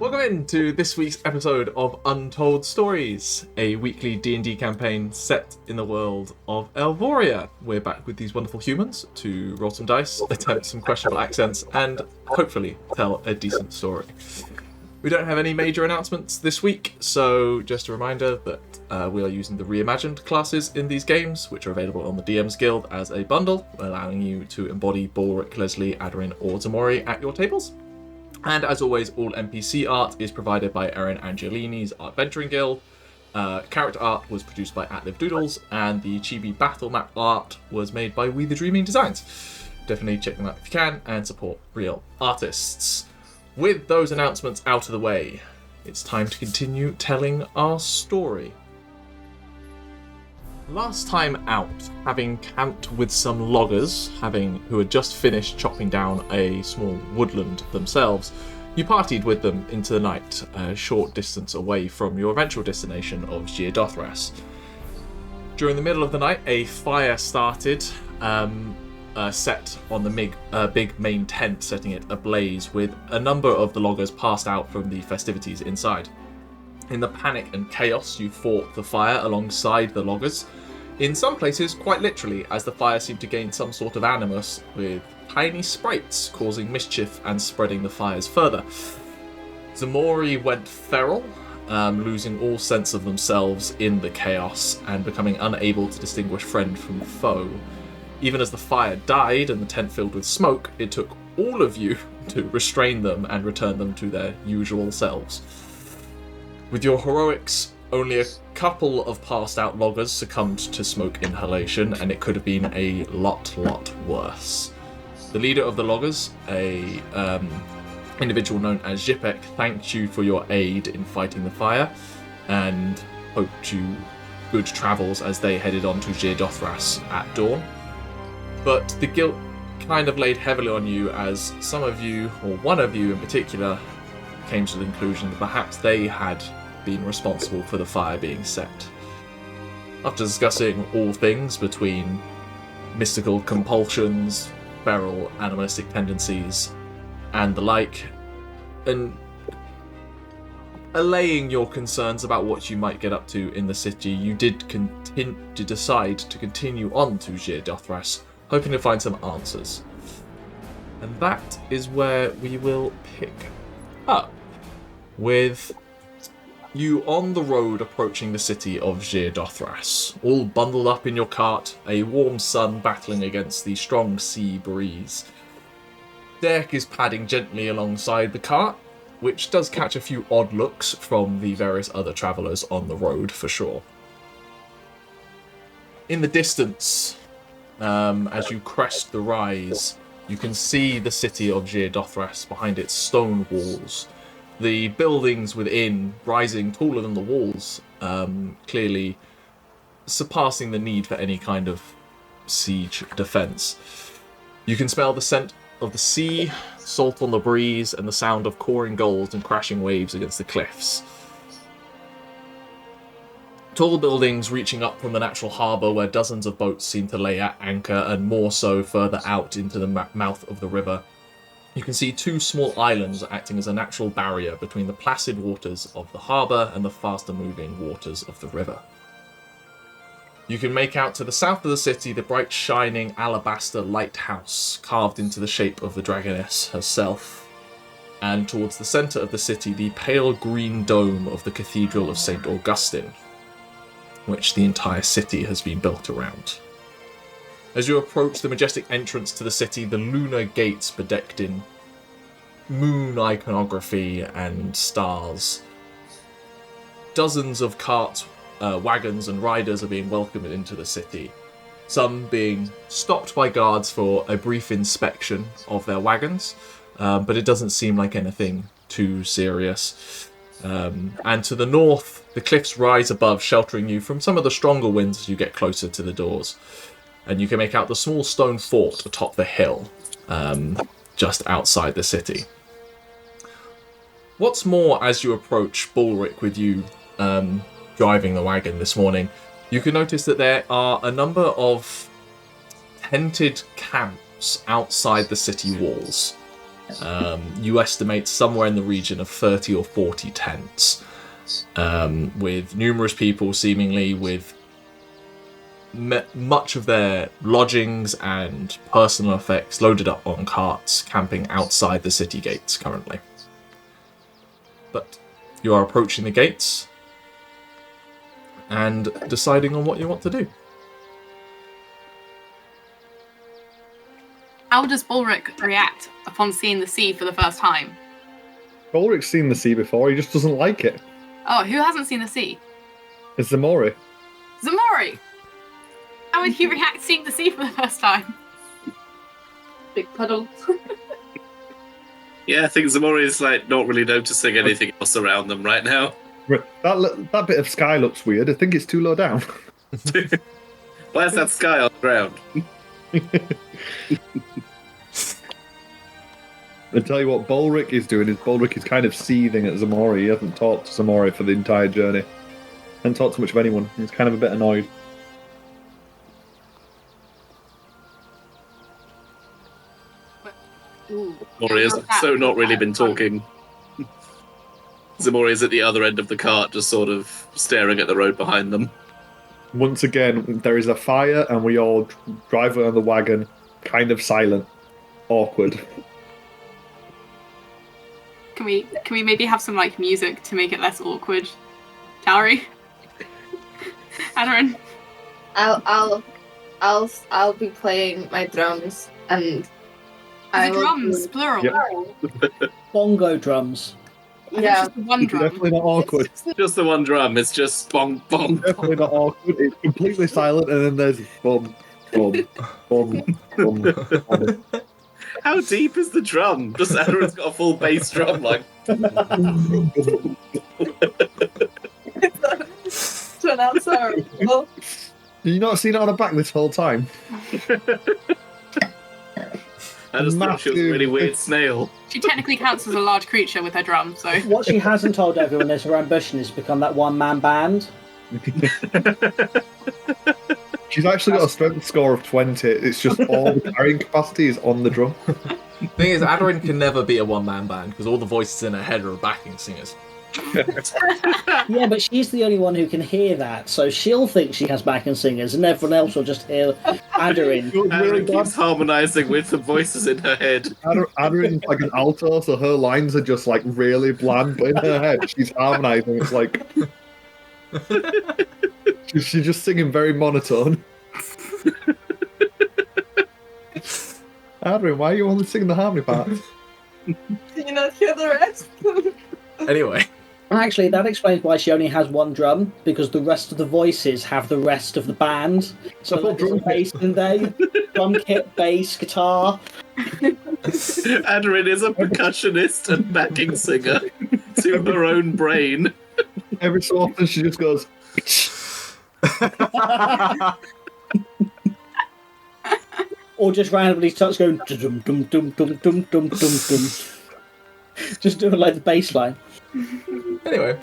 Welcome into this week's episode of Untold Stories, a weekly D&D campaign set in the world of Elvoria. We're back with these wonderful humans to roll some dice, attempt some questionable accents, and hopefully tell a decent story. We don't have any major announcements this week, so just a reminder that we are using the Reimagined Classes in these games, which are available on the DM's Guild as a bundle, allowing you to embody Balrick, Lesley, Aderyn, or Ximori at your tables. And as always, all NPC art is provided by Erin Angiolini's Art Venturing Guild. Character art was produced by Atlive Doodles, and the Chibi battle map art was made by WeTheDreamingDesigns. Definitely check them out if you can, and support real artists. With those announcements out of the way, it's time to continue telling our story. Last time out, having camped with some loggers, who had just finished chopping down a small woodland themselves, you partied with them into the night, a short distance away from your eventual destination of Xir Dothras. During the middle of the night, a fire started, set on the big main tent, setting it ablaze, with a number of the loggers passed out from the festivities inside. In the panic and chaos, you fought the fire alongside the loggers, in some places quite literally, as the fire seemed to gain some sort of animus, with tiny sprites causing mischief and spreading the fires further. Ximori went feral, losing all sense of themselves in the chaos and becoming unable to distinguish friend from foe. Even as the fire died and the tent filled with smoke, it took all of you to restrain them and return them to their usual selves. With your heroics, only a couple of passed out loggers succumbed to smoke inhalation, and it could have been a lot worse. The leader of the loggers, a individual known as Jipek, thanked you for your aid in fighting the fire and hoped you good travels as they headed on to Xir Dothras at dawn. But the guilt kind of laid heavily on you, as some of you, or one of you in particular, came to the conclusion that perhaps they had been responsible for the fire being set. After discussing all things between mystical compulsions, feral animalistic tendencies, and the like, and allaying your concerns about what you might get up to in the city, you did decide to continue on to Xir Dothras, hoping to find some answers. And that is where we will pick up, with you on the road approaching the city of Xir Dothras, all bundled up in your cart, a warm sun battling against the strong sea breeze. Derek is padding gently alongside the cart, which does catch a few odd looks from the various other travellers on the road, for sure. In the distance, as you crest the rise, you can see the city of Xir Dothras behind its stone walls. The buildings within rising taller than the walls, clearly surpassing the need for any kind of siege defense. You can smell the scent of the sea, salt on the breeze, and the sound of cawing gulls and crashing waves against the cliffs. Tall buildings reaching up from the natural harbour, where dozens of boats seem to lay at anchor, and more so further out into the mouth of the river. You can see two small islands acting as a natural barrier between the placid waters of the harbour and the faster moving waters of the river. You can make out to the south of the city the bright shining alabaster lighthouse carved into the shape of the dragoness herself, and towards the centre of the city the pale green dome of the Cathedral of St. Augustine, which the entire city has been built around. As you approach the majestic entrance to the city, the lunar gates bedecked in moon iconography and stars. Dozens of carts, wagons and riders are being welcomed into the city, some being stopped by guards for a brief inspection of their wagons, but it doesn't seem like anything too serious. And to the north, the cliffs rise above, sheltering you from some of the stronger winds as you get closer to the doors. And you can make out the small stone fort atop the hill, just outside the city. What's more, as you approach Balrick with you driving the wagon this morning, you can notice that there are a number of tented camps outside the city walls. You estimate somewhere in the region of 30 or 40 tents, with numerous people seemingly with much of their lodgings and personal effects loaded up on carts, camping outside the city gates currently. But you are approaching the gates and deciding on what you want to do. How does Balrick react upon seeing the sea for the first time? Balrick's seen the sea before, he just doesn't like it. Oh, who hasn't seen the sea? It's Ximori. Ximori! How would he react seeing the sea for the first time? Big puddle. Yeah, I think Ximori is like not really noticing anything else around them right now. That bit of sky looks weird. I think it's too low down. Why is that sky on the ground? I tell you what Balrick is doing is Balrick is kind of seething at Ximori. He hasn't talked to Ximori for the entire journey. Hasn't talked to much of anyone. He's kind of a bit annoyed. Ximori has so not really been talking. Ximori is at the other end of the cart, just sort of staring at the road behind them. Once again, there is a fire, and we all drive around the wagon, kind of silent, awkward. Can we maybe have some like music to make it less awkward? Tauri? Aderyn? I'll be playing my drums and drums, plural. Yep. Bongo drums. Yeah, Just the one drum. Definitely not awkward. Just the one drum, it's just bong, bong. Definitely not awkward. It's completely silent, and then there's bum, bum, bum, bum, bum. How deep is the drum? Just Aderyn's got a full bass drum, like. turn out sorry. Oh, Did you not seen it on her back this whole time? I just thought she was a really weird snail. She technically counts as a large creature with her drum, so... What she hasn't told everyone is her ambition is to become that one-man band. She's actually got a strength score of 20. It's just all the carrying capacity is on the drum. The thing is, Aderyn can never be a one-man band because all the voices in her head are backing singers. Yeah, but she's the only one who can hear that, so she'll think she has backing singers, and everyone else will just hear Aderyn. Aderyn keeps harmonising with the voices in her head. Aderyn's like an alto, so her lines are just like really bland, but in her head she's harmonising. It's like she's just singing very monotone. Aderyn, why are you only singing the harmony parts? did you not hear the rest? Anyway. Actually, that explains why she only has one drum, because the rest of the voices have the rest of the band. So like, there's a bass in there, drum kit, bass, guitar. Aderyn is a percussionist and backing singer to her own brain. Every so often she just goes... Or just randomly starts going dum dum dum dum dum dum dum dum. Just doing like the bass line. Anyway.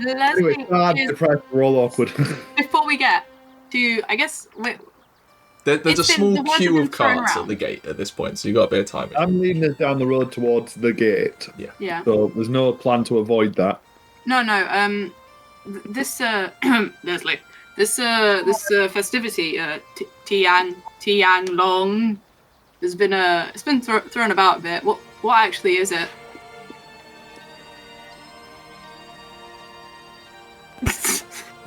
Lesley, depressed, we're all awkward. before we get to, I guess, There's a small the ones queue that of have been thrown carts around. at the gate at this point, so you've got a bit of time. I'm leading us down the road towards the gate, Yeah. so there's no plan to avoid that. No. This Lesley, this festivity, Tiang Long, has been it's been thrown about a bit. What actually is it?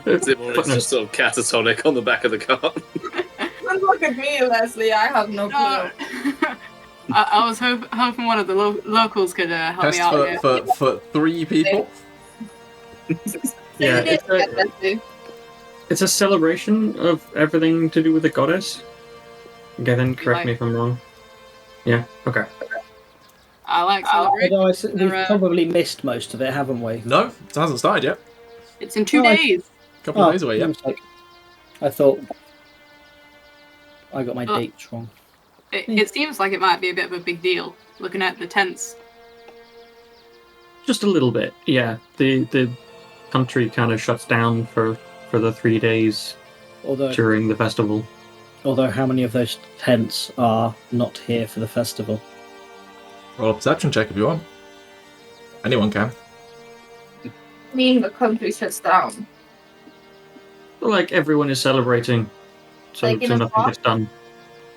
Ximori's just sort of catatonic on the back of the cart. Don't look at me, Lesley. I have no clue. I was hoping one of the locals could help Test me out here. for 3 people. Yeah, Say it again, Lesley. it's a celebration of everything to do with the goddess. Okay, then correct me if I'm wrong. Yeah, okay. I like celebrate. Although we've probably missed most of it, haven't we? No, it hasn't started yet. It's in 2 days. A couple of days away, yeah. I thought I got my dates wrong. It seems like it might be a bit of a big deal, looking at the tents. Just a little bit, yeah. The country kind of shuts down for the 3 days during the festival. Although how many of those tents are not here for the festival? Roll a perception check if you want. Anyone can. Meaning the country shuts down. Like everyone is celebrating, so, Like in so a nothing box? gets done.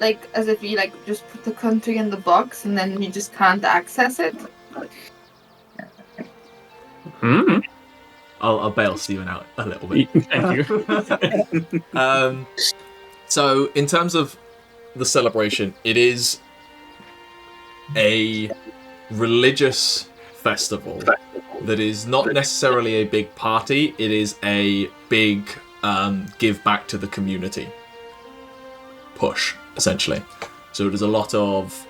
Like as if you like just put the country in the box and then you just can't access it. Hmm. I'll bail Stephen out a little bit. Thank you. So, in terms of the celebration, it is a religious festival that is not necessarily a big party. It is a big give back to the community push, essentially. So there's a lot of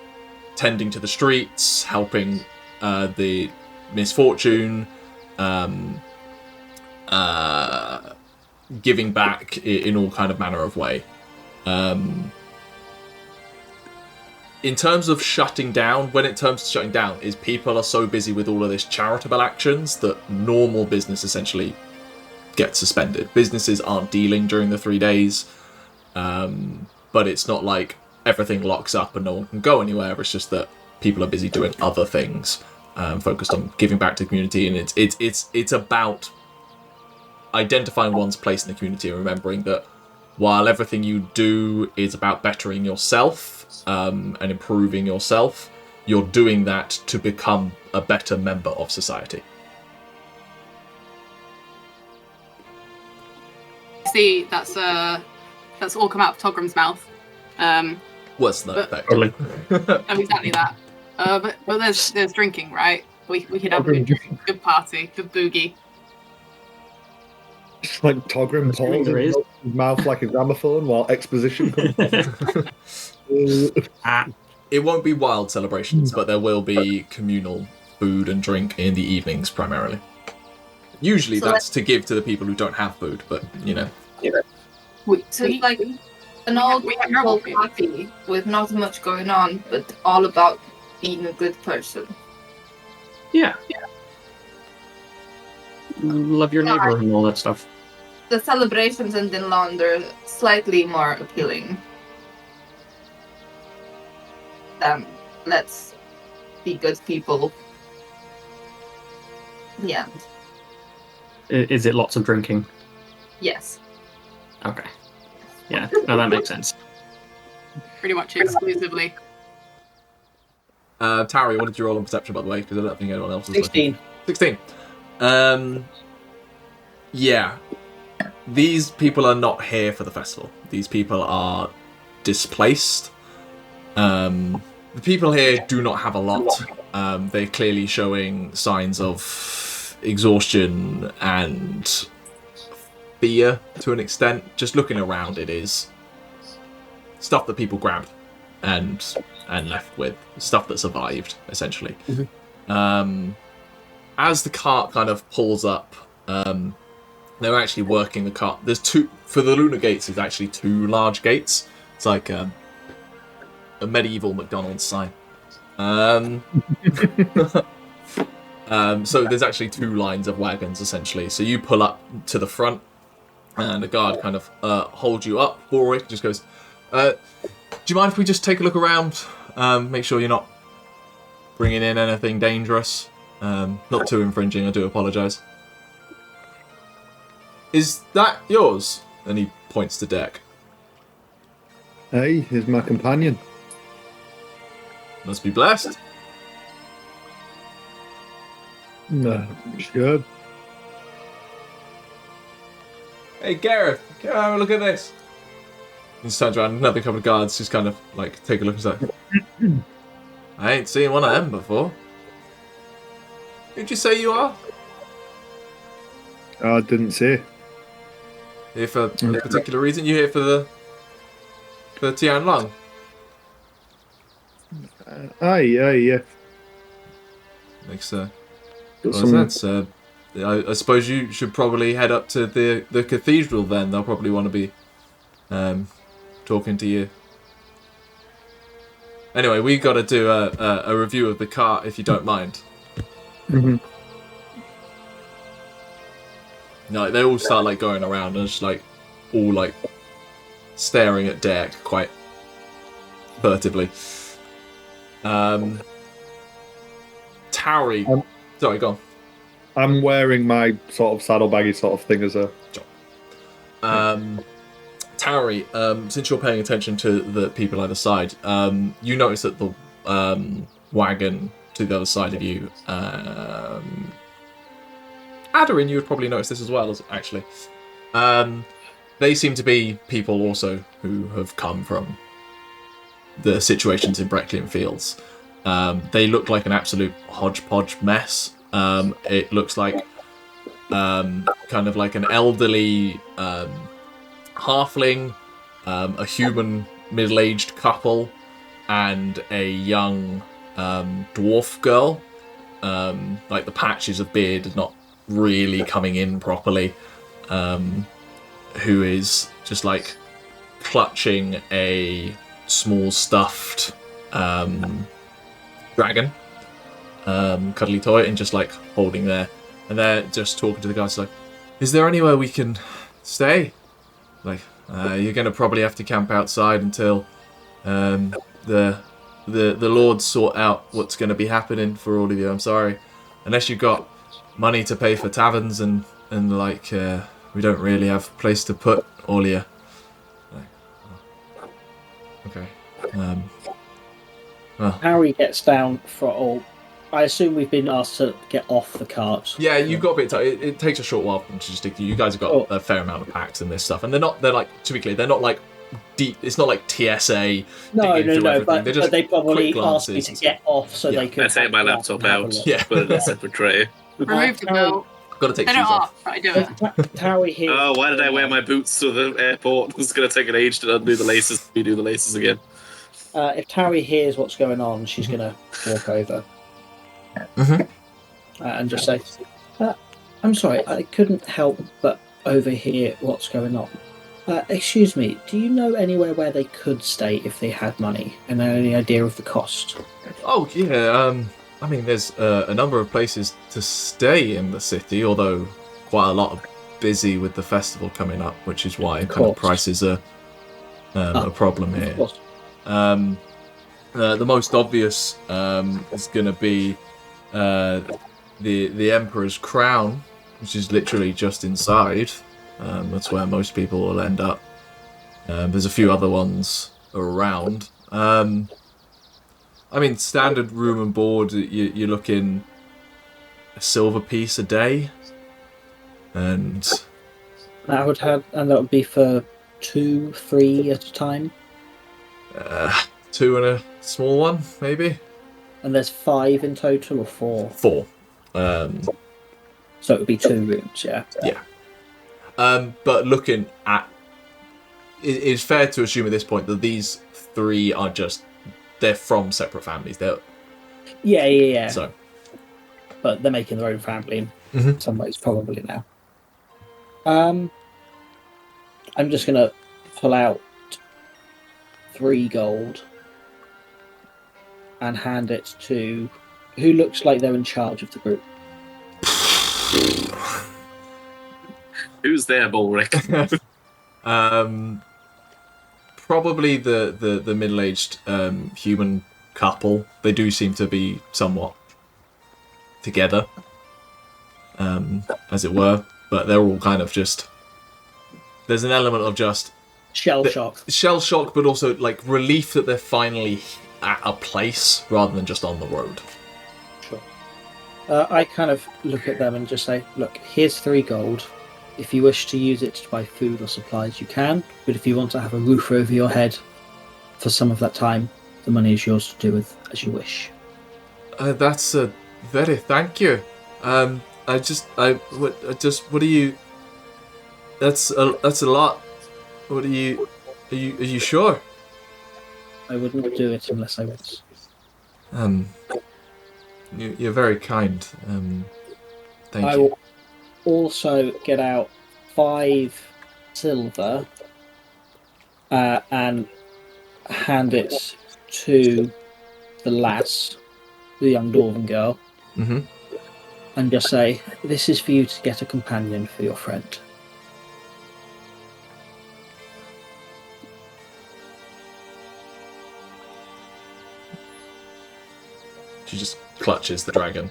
tending to the streets, helping the misfortune, giving back in all kind of manner of way. In terms of shutting down, when it comes to shutting down, is people are so busy with all of this charitable actions that normal business essentially gets suspended. Businesses aren't dealing during the 3 days, but it's not like everything locks up and no one can go anywhere. It's just that people are busy doing other things, focused on giving back to the community, and it's about identifying one's place in the community and remembering that while everything you do is about bettering yourself and improving yourself, you're doing that to become a better member of society. See, that's all come out of Togrim's mouth. What's that effect? Totally. Exactly that. But there's drinking, right? We could have a good drink, good party, good boogie. Just like Togrim Assuming there is. pauses his mouth like a gramophone while exposition comes. It won't be wild celebrations, but there will be communal food and drink in the evenings primarily. Usually So that's to give to the people who don't have food, but you know. So it's like an old we have people normal party with not much going on, but all about being a good person. Yeah. Love your neighbor and all that stuff. The celebrations in Dinland are slightly more appealing than let's be good people. The end. Is it lots of drinking? Yes. Okay. Yeah, no, that makes sense. Pretty much exclusively. Tauri, what did you roll on perception, by the way? Because I don't think anyone else is 16. 16. Yeah. These people are not here for the festival. These people are displaced. The people here do not have a lot. They're clearly showing signs of exhaustion and fear to an extent. Just looking around, it is stuff that people grabbed and left with. Stuff that survived, essentially. Mm-hmm. As the cart kind of pulls up, they're actually working the cart. There's two, for the Lunar Gates, there's actually two large gates. It's like a medieval McDonald's sign. So there's actually two lines of wagons, essentially. So you pull up to the front, and the guard kind of holds you up. Balrick just goes, do you mind if we just take a look around? Make sure you're not bringing in anything dangerous. Not too infringing, I do apologise. Is that yours? And he points to Deck. Hey, here's my companion. Must be blessed. No, good. Hey, Gareth, come have a look at this. He just turns around, another couple of guards just kind of like take a look and say, I ain't seen one of them before. Who'd you say you are? I didn't say. Here for a particular reason? You here for Tian Long? Aye, yeah. Makes Got sense. I suppose you should probably head up to the cathedral then. They'll probably want to be talking to you. Anyway, we got to do a review of the cart, if you don't mind. Mhm. No, they all start like going around and just like all like staring at Derek quite furtively. Tauri. Sorry, go on. I'm wearing my sort of saddlebaggy sort of thing as a. Tauri, since you're paying attention to the people either side, you notice that the wagon to the other side of you, Aderyn, you would probably notice this as well, actually. They seem to be people also who have come from the situations in Brecklian Fields. They look like an absolute hodgepodge mess. It looks like kind of like an elderly halfling, a human middle-aged couple, and a young dwarf girl. Like the patches of beard are not really coming in properly. Who is just like clutching a small stuffed dragon, cuddly toy, and just like holding there. And they're just talking to the guys like, "Is there anywhere we can stay? Like, you're gonna probably have to camp outside until the lords sort out what's gonna be happening for all of you. I'm sorry, unless you've got money to pay for taverns and like we don't really have a place to put all of you." Like, okay. Harry gets down for all. I assume we've been asked to get off the cart. Yeah, you've got a bit. It takes a short while for them to just dig through. You guys have got a fair amount of packs and this stuff, and they're like, to be clear, they're not like deep. It's not like TSA. No, but they probably asked me to get off so they could. I take my laptop out, put it in a separate tray. Remove the belt. Got to take Turn shoes it off. off. Right, do it. Tauri here. Oh, why did I wear my boots to the airport? It's going to take an age to undo the laces. Redo the laces again. If Tauri hears what's going on, she's going to walk over and just say, "I'm sorry, I couldn't help but overhear what's going on. Excuse me, do you know anywhere where they could stay if they had money, and any idea of the cost?" Oh yeah. I mean, there's a number of places to stay in the city, although quite a lot are busy with the festival coming up, which is why kind of prices are a problem here. The most obvious is going to be the Emperor's Crown, which is literally just inside. That's where most people will end up. There's a few other ones around. I mean, standard room and board, you're looking a silver piece a day, and that would be for 2, 3 at a time. 2 and a small one, maybe. And there's 5 in total, or 4? 4. So it would be 2 rooms, yeah. Yeah. But looking at, it's fair to assume at this point that these 3 are they're from separate families. Yeah. So, but they're making their own family in some ways, probably now. I'm just gonna pull out 3 gold and hand it to who looks like they're in charge of the group. Who's there, Balrick? Probably the middle-aged human couple. They do seem to be somewhat together, as it were, but they're all kind of just. There's an element of just shell shock, but also like relief that they're finally at a place rather than just on the road. Sure. I kind of look at them and just say, "Look, here's 3 gold. If you wish to use it to buy food or supplies, you can. But if you want to have a roof over your head for some of that time, the money is yours to do with as you wish." That's very thank you. What do you? That's a lot. What are you sure? I wouldn't do it unless I was. You're very kind. Thank I you. will also get out 5 silver and hand it to the lass, the young dwarven girl, and just say, "This is for you to get a companion for your friend." She just clutches the dragon.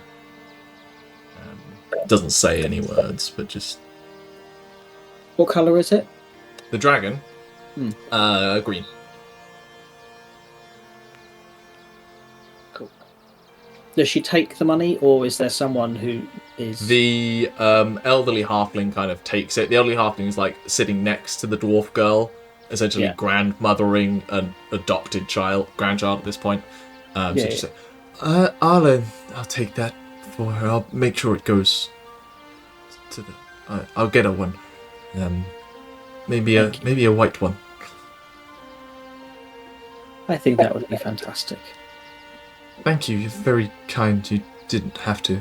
doesn't say any words, but just What colour is it? the dragon. Hmm. Green. Cool. Does she take the money, or is there someone who is... The elderly halfling kind of takes it. The elderly halfling is like sitting next to the dwarf girl, essentially grandmothering an adopted grandchild at this point. Just say, I'll take that for her. I'll make sure it goes to the. I'll get her one. Maybe a white one. I think that would be fantastic. Thank you. You're very kind. You didn't have to.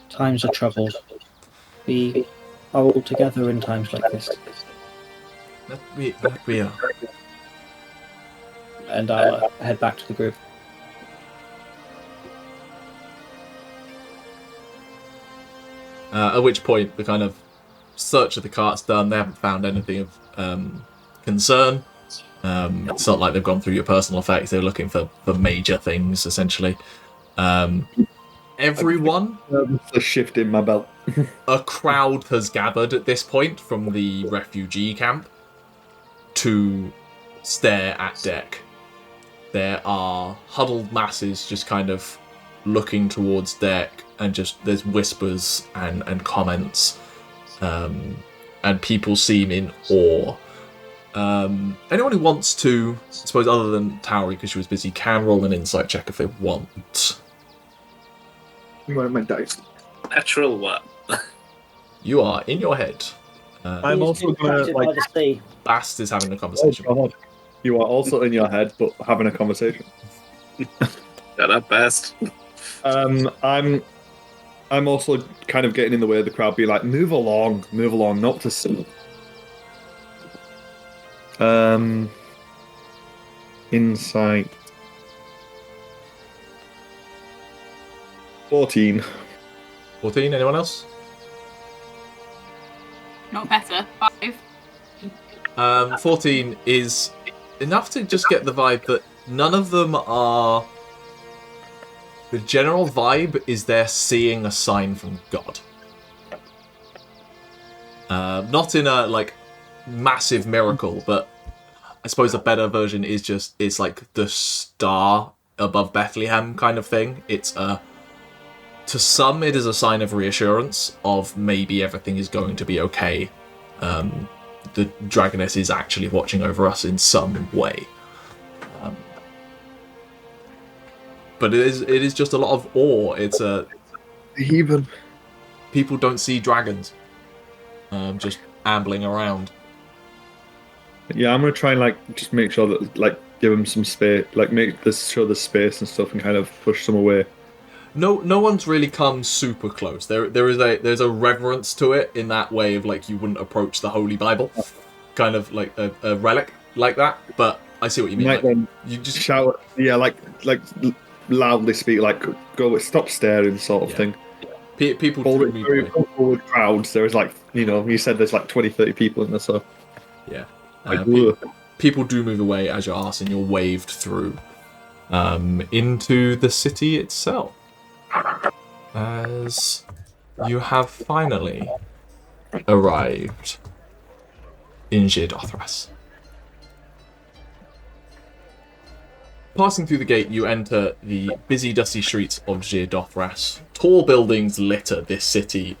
Times are troubled. We are all together in times like this. That we are. And I'll head back to the group. At which point, the kind of search of the cart's done. They haven't found anything of concern. It's not like they've gone through your personal effects. They're looking for major things, essentially. Everyone... a shift in my belt. A crowd has gathered at this point from the refugee camp to stare at deck. There are huddled masses just kind of looking towards deck, and just there's whispers and comments, and people seem in awe. Anyone who wants to, I suppose other than Tauri because she was busy, can roll an insight check if they want. Where are my dice? Natural one. You are in your head. I'm also going to, Bast is having a conversation. Oh God. You are also in your head, but having a conversation. Shut up, Bast. I'm also kind of getting in the way of the crowd, be like, move along, not to see. Insight 14. 14, anyone else? Not better. 5. 14 is enough to just get the vibe that none of them are... The general vibe is they're seeing a sign from God. Not in a, like, massive miracle, but I suppose a better version is just, it's like the star above Bethlehem kind of thing. It's to some, it is a sign of reassurance of maybe everything is going to be okay. The Dragoness is actually watching over us in some way. But it is just a lot of awe. It's a... Even people don't see dragons just ambling around. Yeah, I'm gonna try and just make sure that give them some space, show the space and stuff, and kind of push them away. No one's really come super close. There's a reverence to it in that way of you wouldn't approach the Holy Bible, kind of like a relic like that. But I see what you mean. You just shout, loudly speak, go, stop staring, sort of thing. People do move very comfortable with crowds. There's you said there's 20-30 people in there, so yeah. People do move away as you're asked, and you're waved through into the city itself. As you have finally arrived in Xir Dothras. Passing through the gate, you enter the busy, dusty streets of Xir Dothras. Tall buildings litter this city,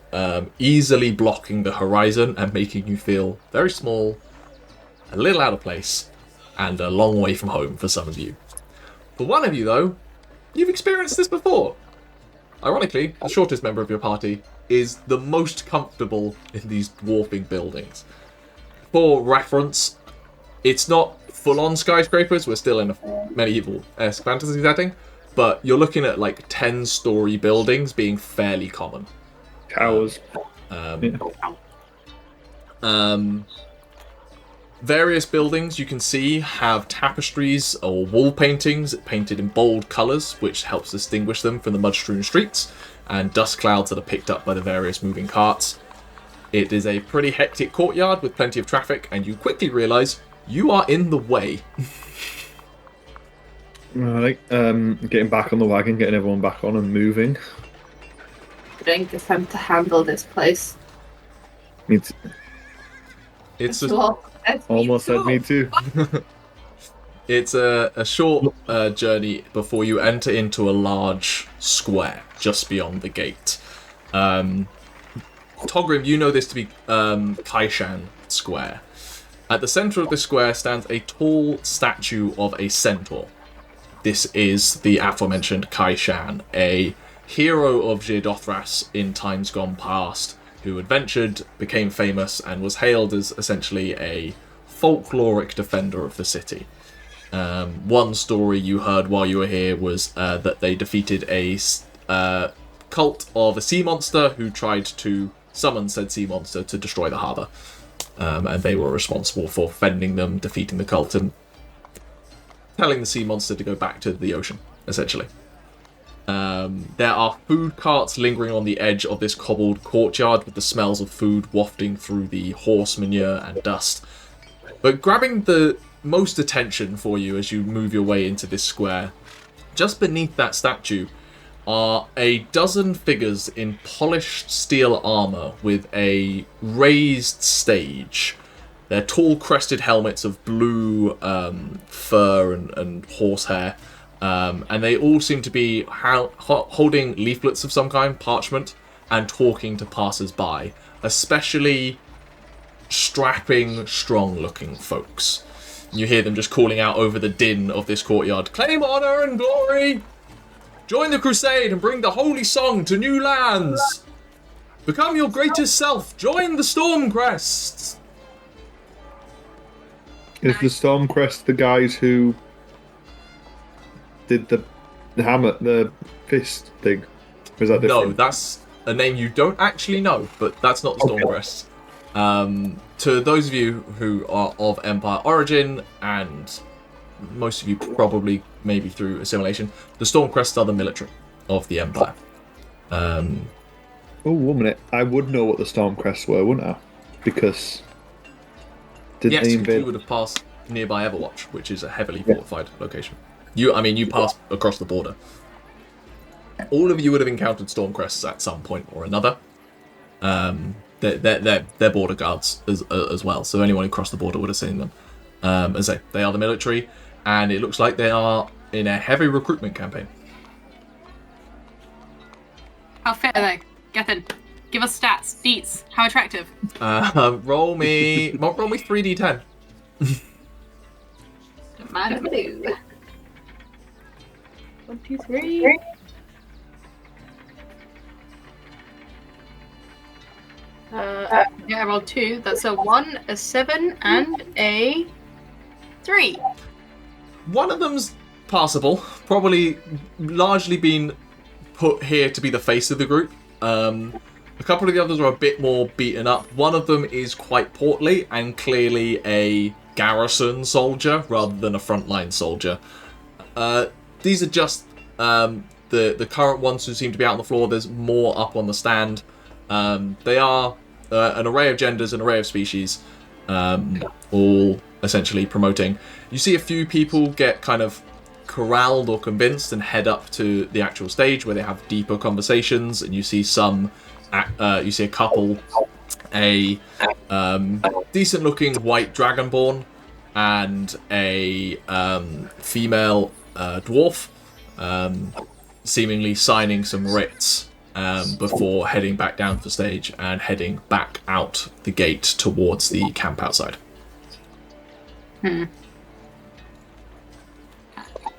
easily blocking the horizon and making you feel very small, a little out of place, and a long way from home for some of you. For one of you, though, you've experienced this before. Ironically, the shortest member of your party is the most comfortable in these dwarfing buildings. For reference, it's not full-on skyscrapers, we're still in a medieval-esque fantasy setting, but you're looking at 10-story buildings being fairly common. Towers. Various buildings you can see have tapestries or wall paintings painted in bold colours, which helps distinguish them from the mud-strewn streets, and dust clouds that are picked up by the various moving carts. It is a pretty hectic courtyard with plenty of traffic, and you quickly realise you are in the way. Alright, getting back on the wagon, getting everyone back on and moving. drink if I'm to handle this place. It's Well, that's me almost said me too. It's a short journey before you enter into a large square just beyond the gate. Togrim, you know this to be Kaishan Square. At the centre of the square stands a tall statue of a centaur. This is the aforementioned Kaishan, a hero of Xir Dothras in times gone past, who adventured, became famous, and was hailed as essentially a folkloric defender of the city. One story you heard while you were here was that they defeated a cult of a sea monster who tried to summon said sea monster to destroy the harbour. And they were responsible for fending them, defeating the cult, and telling the sea monster to go back to the ocean, essentially. There are food carts lingering on the edge of this cobbled courtyard with the smells of food wafting through the horse manure and dust. But grabbing the most attention for you as you move your way into this square, just beneath that statue are a dozen figures in polished steel armour with a raised stage. They're tall crested helmets of blue fur and horsehair, and they all seem to be holding leaflets of some kind, parchment, and talking to passers-by, especially strapping, strong-looking folks. You hear them just calling out over the din of this courtyard, "Claim honour and glory! Join the crusade and bring the holy song to new lands! Become your greatest self! Join the Stormcrests!" Is the Stormcrest the guys who did the hammer, the fist thing? Or is that different? No, that's a name you don't actually know, but that's not the Stormcrests. To those of you who are of Empire origin, and most of you probably maybe through assimilation, the Stormcrests are the military of the Empire. Oh, 1 minute. I would know what the Stormcrests were, wouldn't I? Because Yes, they you invade? would have passed nearby Everwatch, which is a heavily fortified location. You passed across the border. All of you would have encountered Stormcrests at some point or another. They're border guards as well, so anyone who crossed the border would have seen them. As I say, they are the military, and it looks like they are in a heavy recruitment campaign. How fit are they? Gethin, give us stats, deets. How attractive? Roll me 3d10. Man, blue. 1, 2, 3. I rolled 2. That's a 1, a 7, and a 3. One of them's passable, probably largely been put here to be the face of the group. A couple of the others are a bit more beaten up. One of them is quite portly and clearly a garrison soldier rather than a frontline soldier. These are just the current ones who seem to be out on the floor. There's more up on the stand. They are an array of genders, an array of species, all essentially promoting. You see a few people get kind of corralled or convinced and head up to the actual stage where they have deeper conversations, and you see you see a couple, a decent-looking white dragonborn and a female dwarf, seemingly signing some writs before heading back down to the stage and heading back out the gate towards the camp outside.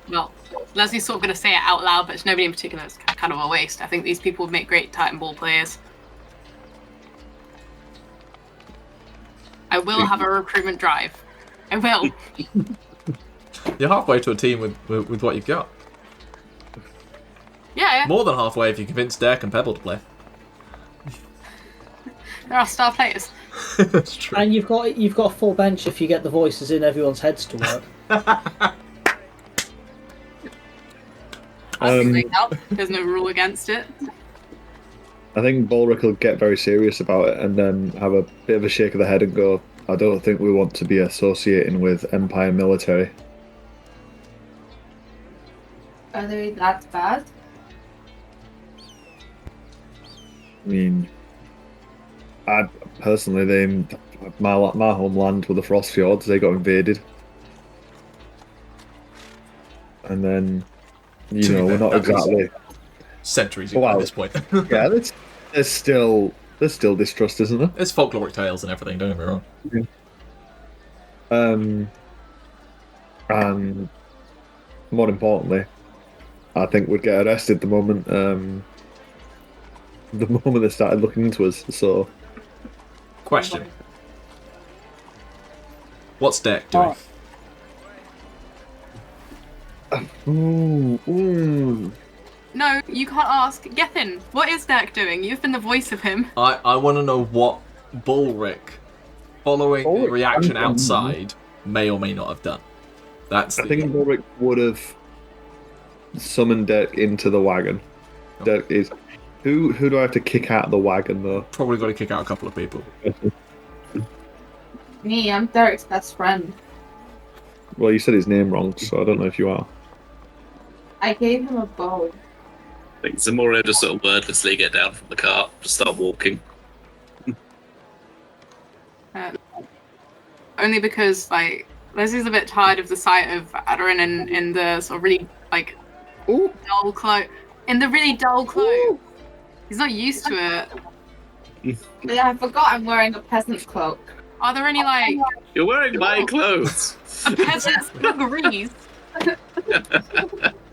Well, Leslie's sort of going to say it out loud, but nobody in particular is kind of a waste. I think these people would make great Titan Ball players. I will have a recruitment drive. I will. You're halfway to a team with what you've got. Yeah. More than halfway if you convince Derek and Pebble to play. There are star players. That's true. And you've got a full bench if you get the voices in everyone's heads to work. There's no rule against it. I think Balrick will get very serious about it and then have a bit of a shake of the head and go, "I don't think we want to be associating with Empire military." Are they that bad? I mean, I personally, my homeland were the Frost Fjords. They got invaded, and then we're not exactly centuries ago at this point. Yeah, there's still distrust, isn't there? There's folkloric tales and everything. Don't get me wrong. And more importantly, I think we'd get arrested the moment they started looking into us. So, question: what's Deck doing? No, you can't ask. Gethin, what is Deck doing? You've been the voice of him. I want to know what Balrick, following the reaction outside, may or may not have done. I think Balrick would have summoned Deck into the wagon. Deck is who do I have to kick out of the wagon though? Probably got to kick out a couple of people. Me, I'm Derek's best friend. Well, you said his name wrong, so I don't know if you are. I gave him a bow. I think Ximori just sort of wordlessly get down from the cart, just start walking. Only because, like, Leslie's a bit tired of the sight of Aderyn in the sort of really, like, dull clothes. In the really dull clothes. He's not used to it. Yeah, I forgot I'm wearing a peasant's cloak. Are there any, like... You're wearing my clothes! A peasant's dungarees?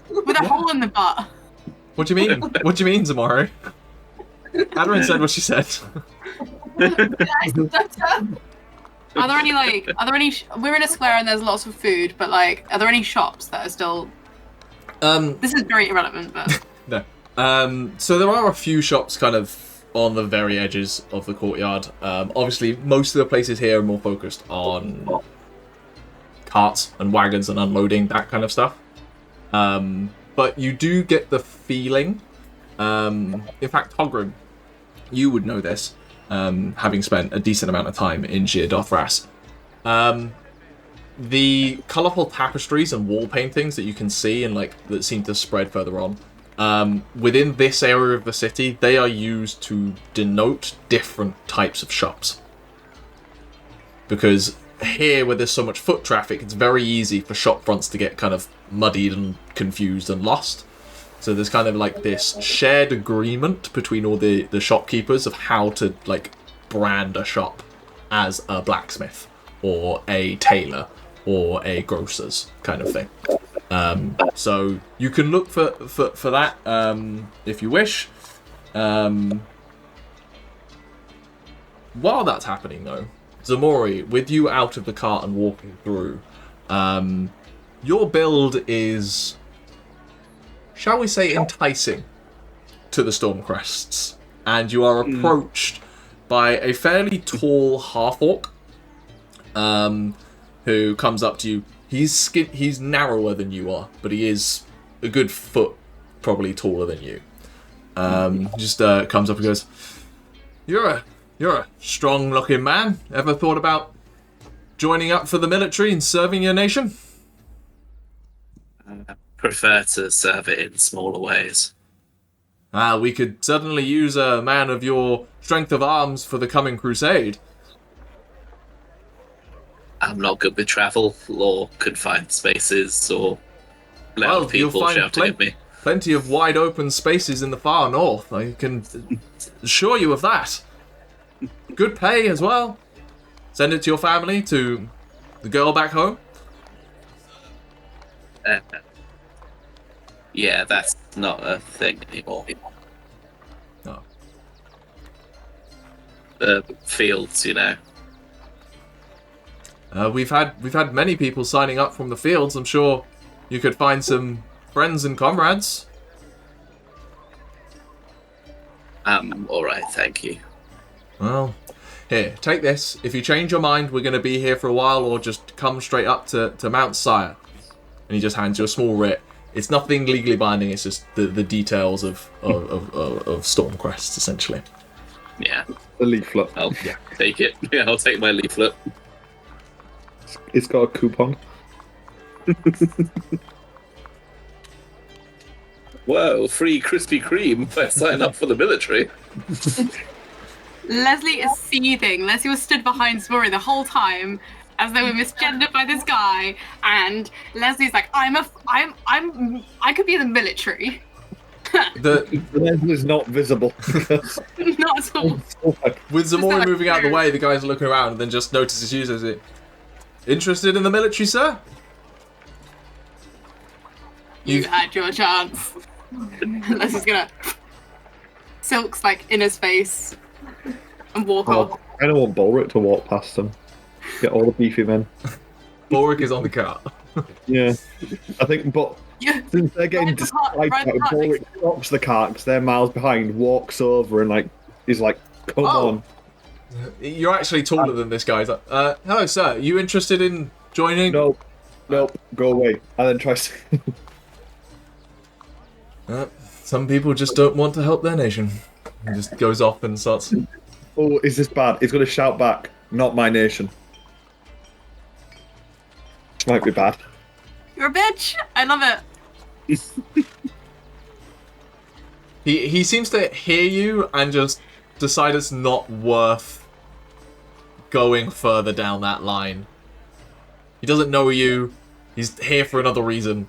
With a hole in the butt. What do you mean? What do you mean, Ximori? Aderyn said what she said. Are there any, we're in a square and there's lots of food, but, like, are there any shops that are still... This is very irrelevant, but... No. So there are a few shops kind of on the very edges of the courtyard. Obviously, most of the places here are more focused on carts and wagons and unloading, that kind of stuff. But you do get the feeling... in fact, Togrim, you would know this, having spent a decent amount of time in Xir Dothras. The colourful tapestries and wall paintings that you can see and that seem to spread further on, within this area of the city, they are used to denote different types of shops. Because here, where there's so much foot traffic, it's very easy for shop fronts to get kind of muddied and confused and lost. So there's kind of like this shared agreement between all the shopkeepers of how to brand a shop as a blacksmith or a tailor or a grocer's kind of thing. So you can look for that if you wish. While that's happening though, Ximori, with you out of the cart and walking through, your build is, shall we say, enticing to the Stormcrests, and you are approached by a fairly tall half-orc who comes up to you. He's narrower than you are, but he is a good foot probably taller than you. Just comes up and goes, You're a strong-looking man. Ever thought about joining up for the military and serving your nation? I prefer to serve it in smaller ways. We could certainly use a man of your strength of arms for the coming crusade. I'm not good with travel or confined spaces or loud people shouting at me. Plenty of wide open spaces in the far north. I can assure you of that. Good pay as well. Send it to your family, to the girl back home. Yeah, that's not a thing anymore. No. The fields, you know. We've had many people signing up from the fields. I'm sure you could find some friends and comrades. All right, thank you. Well, here, take this. If you change your mind, we're going to be here for a while, or just come straight up to Mount Sire. And he just hands you a small writ. It's nothing legally binding. It's just the details of Stormcrest, essentially. Yeah. The leaflet. I'll take it. Yeah, I'll take my leaflet. It's got a coupon. Whoa, free Krispy Kreme. Let's sign up for the military. Lesley is seething. Lesley was stood behind Ximori the whole time as they were misgendered by this guy, and Leslie's like, I could be in the military. Leslie's not visible. Not at all. With Ximori like moving out of the weird. way, the guys are looking around and then just notices you. Says it. Interested in the military, sir? You had your chance. Leslie's gonna silks like in his face and walk off. I don't want Balrick to walk past them. Get all the beefy men. Balrick is on the cart. Yeah. I think, but Yeah. since they're getting Ride the cart, described, ride the cart. Balrick stops the cart because they're miles behind, walks over and he's like, come on. You're actually taller than this guy. He's like, hello, sir. You interested in joining? Nope, go away. And then tries Some people just don't want to help their nation. He just goes off and starts. oh, is this bad? He's going to shout back, not my nation. Might be bad. You're a bitch. I love it. He seems to hear you and just decide it's not worth going further down that line. He doesn't know you. He's here for another reason.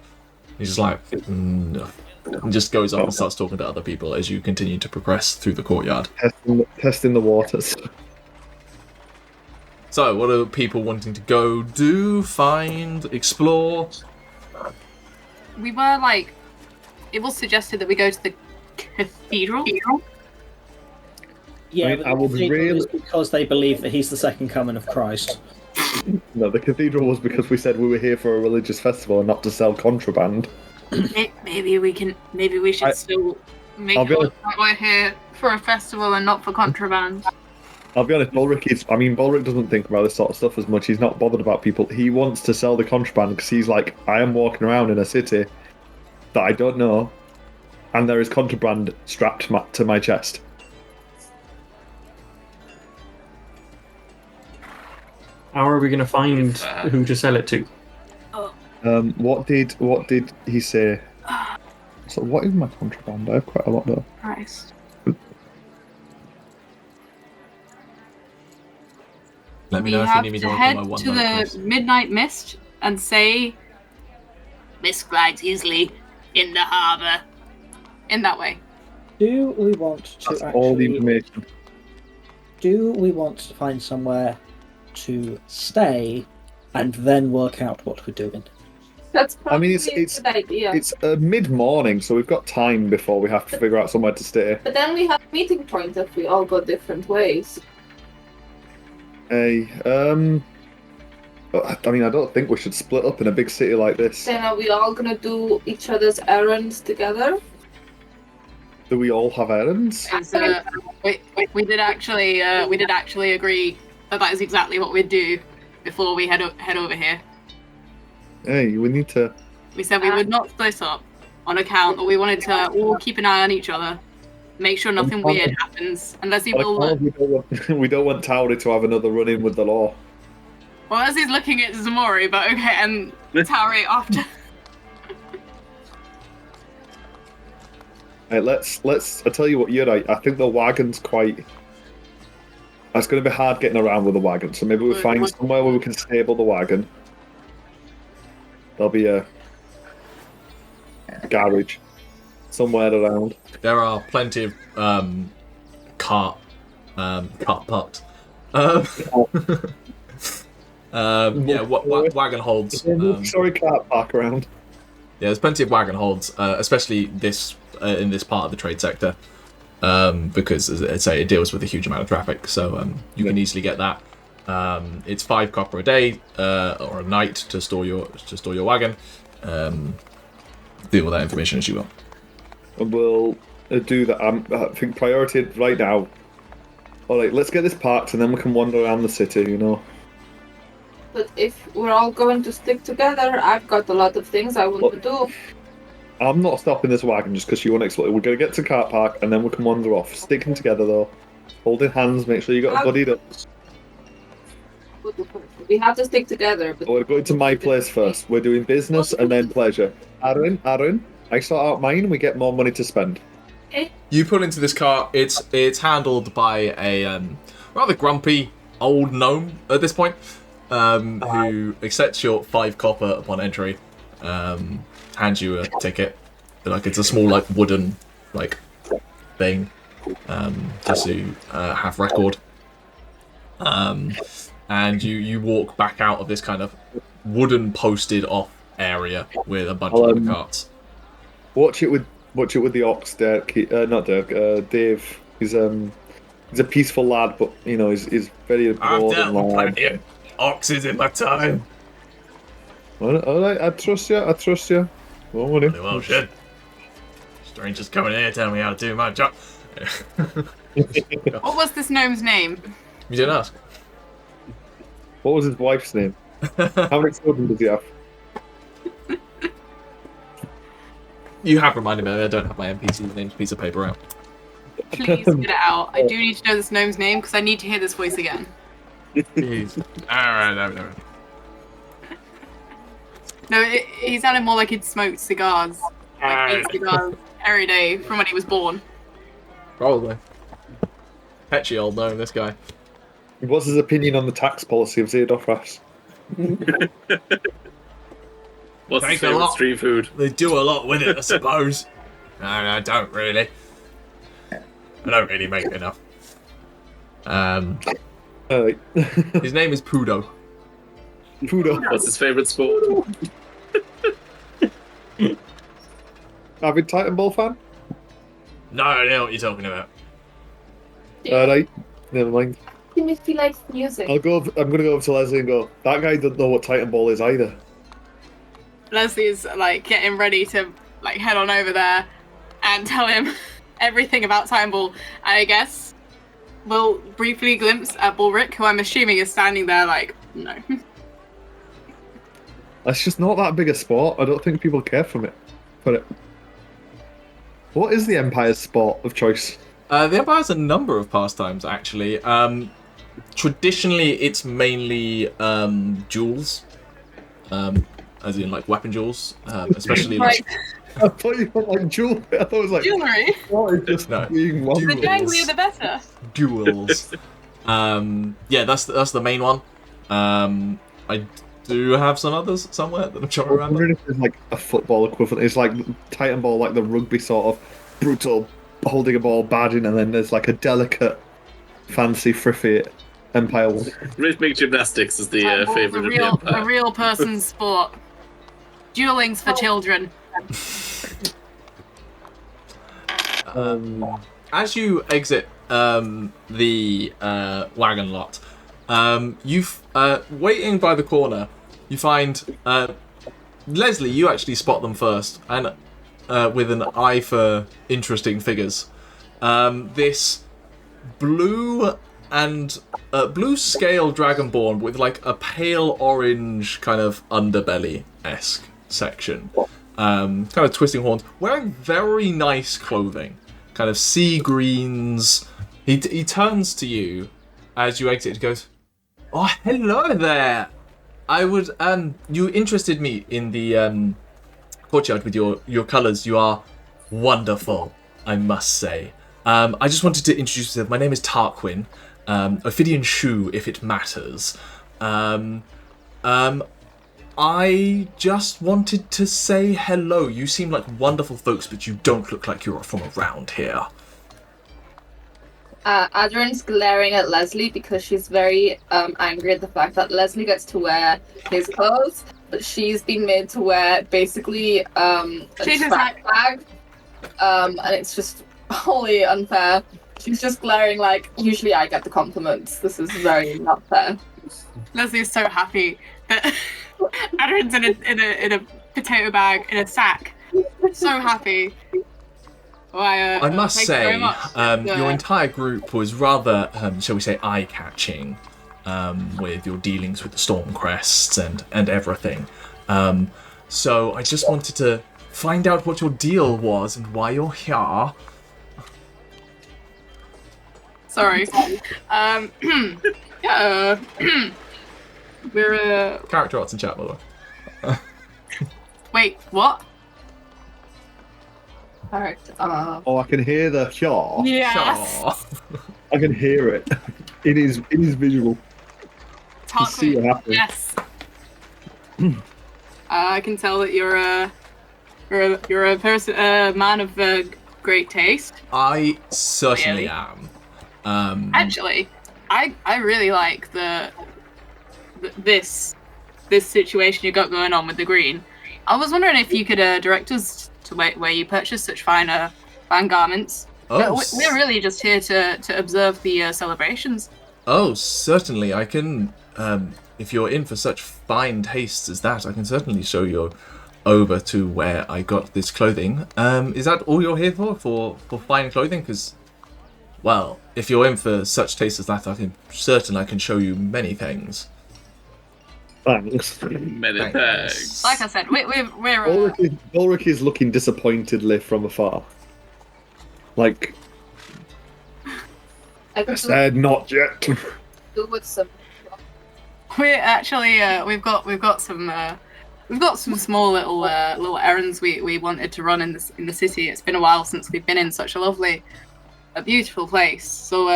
He's just like, no. And just goes off and starts talking to other people as you continue to progress through the courtyard. Testing the waters. So, what are people wanting to go do, find, explore? We were like, it was suggested that we go to the cathedral. Yeah, I mean, but I the would cathedral really- is because they believe that he's the second coming of Christ. No, the cathedral was because we said we were here for a religious festival and not to sell contraband. Maybe we should still make I'll be sure that we're here for a festival and not for contraband. I'll be honest, Balrick doesn't think about this sort of stuff as much. He's not bothered about people. He wants to sell the contraband because he's like, I am walking around in a city that I don't know, and there is contraband strapped to my chest. How are we going to find who to sell it to? What did he say? So what is my contraband? I have quite a lot though. Christ. Let me We know if you have need me to to head my one to the Midnight Mist and say, "Mist glides easily in the harbour." In that way. Do we want to That's all the actually? information. Do we want to find somewhere to stay and then work out what we're doing? That's I mean, probably a good idea. It's mid-morning, so we've got time before we have to figure out somewhere to stay. But then we have meeting points if we all go different ways. I mean, I don't think we should split up in a big city like this. Then are we all gonna do each other's errands together? Do we all have errands? We did actually agree that is exactly what we'd do before we head over here. Hey, we need to. We said we would not split up on account that we wanted to all keep an eye on each other, make sure nothing weird happens, and Lesley will look. We don't want Tauri to have another run-in with the law. Well, Lesley's looking at Ximori, but okay, and Tauri after. Hey, let's. I tell you what, you're right. I think the wagon's quite. It's going to be hard getting around with the wagon, so maybe we find somewhere where we can stable the wagon. There'll be a garage somewhere around. There are plenty of cart parked. Wagon holds. Sorry, cart park around. Yeah, there's plenty of wagon holds, especially this in this part of the trade sector, because as I say, it deals with a huge amount of traffic. So you can easily get that. It's 5 copper a day or a night to store your wagon. Deal with that information as you will. And we'll do that. I think priority right now. All right, let's get this parked, and then we can wander around the city. You know. But if we're all going to stick together, I've got a lot of things I want to do. I'm not stopping this wagon just because you want to explore. We're going to get to car park, and then we can wander off. Sticking together though, holding hands. Make sure you got buddied up. We have to stick together. But We're going to my place first. We're doing business and then pleasure. Aderyn, I sort out mine, and we get more money to spend. You pull into this car. It's handled by a rather grumpy old gnome at this point, who accepts your 5 copper upon entry, hands you a ticket. Like it's a small like wooden like thing, just to have record. And you walk back out of this kind of wooden posted off area with a bunch of other carts. Watch it with the ox, Dirk. Not Dirk. Dave. He's a peaceful lad, but you know he's very broad and loud. I've dealt with oxes in my time. All right, I trust you. Don't worry. Well, shit. Strangers coming here telling me how to do my job. What was this gnome's name? You didn't ask. What was his wife's name? How many children does he have? You have reminded me. I don't have my NPC named piece of paper out. Please get it out. I do need to know this gnome's name because I need to hear this voice again. Alright, no. No, he sounded more like he'd smoked cigars. Like 8 cigars every day from when he was born. Probably. Petchy old gnome, this guy. What's his opinion on the tax policy of Xir Dothras? What's Thank his a favourite lot. street food? They do a lot with it, I suppose. No, I don't really. I don't really make enough. His name is Pudo. Pudo. What's his favourite sport? Avid Titan Ball fan? No, I know what you're talking about. Alright, never mind. He makes me like music. I'm gonna go over to Lesley and go, that guy doesn't know what Titan Ball is either. Leslie's like getting ready to like head on over there and tell him everything about Time Ball. And I guess we'll briefly glimpse at Balrick, who I'm assuming is standing there like, no. That's just not that big a sport. I don't think people care for it. What is the Empire's sport of choice? The Empire has a number of pastimes, actually. Traditionally, it's mainly duels, as in like weapon duels, especially like. I thought you meant like jewelry. I thought it was like Jewelry? No, being one. The janglier the better. Duels. Yeah, that's the main one. I do have some others somewhere that I'm trying to I'm remember. wondering if there's like a football equivalent. It's like Titan Ball, like the rugby sort of brutal, holding a ball, badging, and then there's like a delicate, fancy, friffy Empire one. Rhythmic gymnastics is the Time Ball's favourite of the a Empire. real person's sport. Dueling's for children. As you exit the wagon lot, you've waiting by the corner. You find Lesley. You actually spot them first, and with an eye for interesting figures. This blue and blue scale dragonborn with like a pale orange kind of underbelly-esque section. Kind of twisting horns, wearing very nice clothing, kind of sea greens. He turns to you as you exit and goes, "Oh, hello there. I would you interested me in the courtyard with your colours. You are wonderful, I must say. I just wanted to introduce myself. My name is Tarquin, Ophidian Shoe, if it matters. I just wanted to say hello. You seem like wonderful folks, but you don't look like you're from around here." Aderyn's glaring at Lesley because she's very angry at the fact that Lesley gets to wear his clothes, but she's been made to wear basically a track bag, and it's just wholly unfair. She's just glaring like, usually I get the compliments. This is very not fair. Lesley is so happy that Aderyn's in a potato bag in a sack. So happy. Well, I must thank you say, very much. your entire group was rather, shall we say, eye-catching with your dealings with the Stormcrests and everything. So I just wanted to find out what your deal was and why you're here. Sorry. Yeah. We're Character arts in chat, by the way. Wait, what? Character. Oh, I can hear the shaw. Yes. Shaw. I can hear it. It is visual. You see what happens. Yes. I can tell that you're a person, a man of great taste. I certainly Really? am. Actually, I really like this situation you got going on with the green. I was wondering if you could direct us to where you purchase such fine garments. Oh, We're really just here to observe the celebrations. Oh, certainly. I can, if you're in for such fine tastes as that, I can certainly show you over to where I got this clothing. Is that all you're here for fine clothing? Because, well, if you're in for such taste as that, I can show you many things. Thanks. Many thanks. Like I said, we're Balrick is looking disappointedly from afar. Like, I I could said not yet. do with some. we're actually we've got some small little errands we wanted to run in the city. It's been a while since we've been in such a beautiful place. So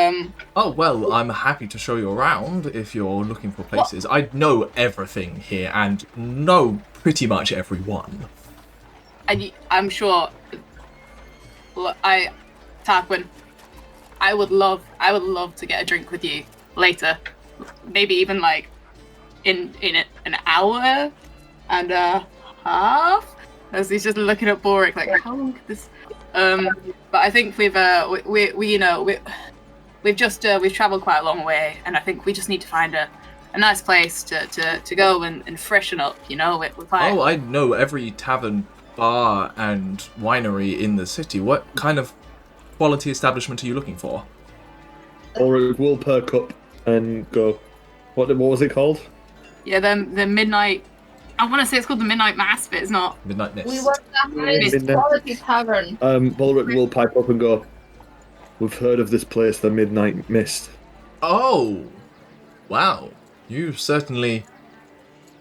Oh, well, I'm happy to show you around if you're looking for places. I know everything here and know pretty much everyone. I'm sure. Look, Tarquin, I would love to get a drink with you later. Maybe even like in an hour and a half. As he's just looking at Balrick like, how long could this? But I think we've traveled quite a long way, and I think we just need to find a nice place to go and freshen up. You know, we're quite... Oh, I know every tavern, bar, and winery in the city. What kind of quality establishment are you looking for? Or we'll perk up and go. What was it called? Yeah, the midnight. I want to say it's called the Midnight Mass, but it's not. Midnight Mist. We want the highest Midnight. quality tavern. Balrick will pipe up and go. We've heard of this place, the Midnight Mist. Oh, wow! You certainly.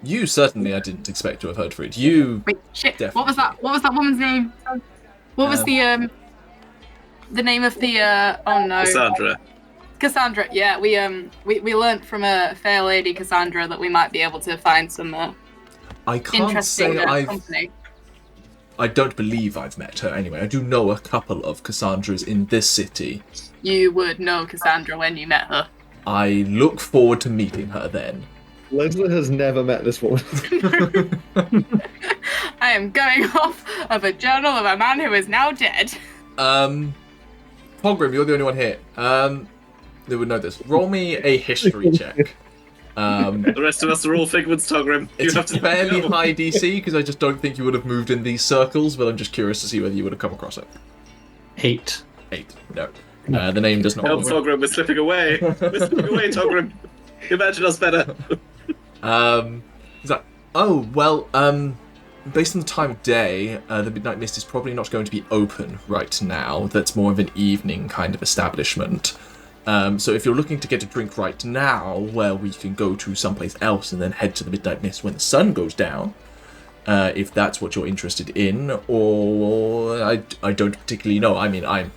I didn't expect to have heard for it. You. Wait, shit! Definitely. What was that woman's name? What was the name of the? Oh no. Cassandra. Yeah, we learnt from a fair lady Cassandra that we might be able to find some I can't interesting say company. I don't believe I've met her anyway. I do know a couple of Cassandras in this city. You would know Cassandra when you met her. I look forward to meeting her then. Lesley has never met this woman. I am going off of a journal of a man who is now dead. Togrim, you're the only one here. They would know this. Roll me a history check. The rest of us are all figments, Togrim. It's a fairly high DC because I just don't think you would have moved in these circles, but I'm just curious to see whether you would have come across it. 8. 8. No. The name does not. Help, Togrim, we're slipping away. We're slipping away, Togrim. Imagine us better. Is that? Oh well. Based on the time of day, the Midnight Mist is probably not going to be open right now. That's more of an evening kind of establishment. So if you're looking to get a drink right now, well, we can go to someplace else and then head to the Midnight Mist when the sun goes down. If that's what you're interested in, or I don't particularly know. I mean, I'm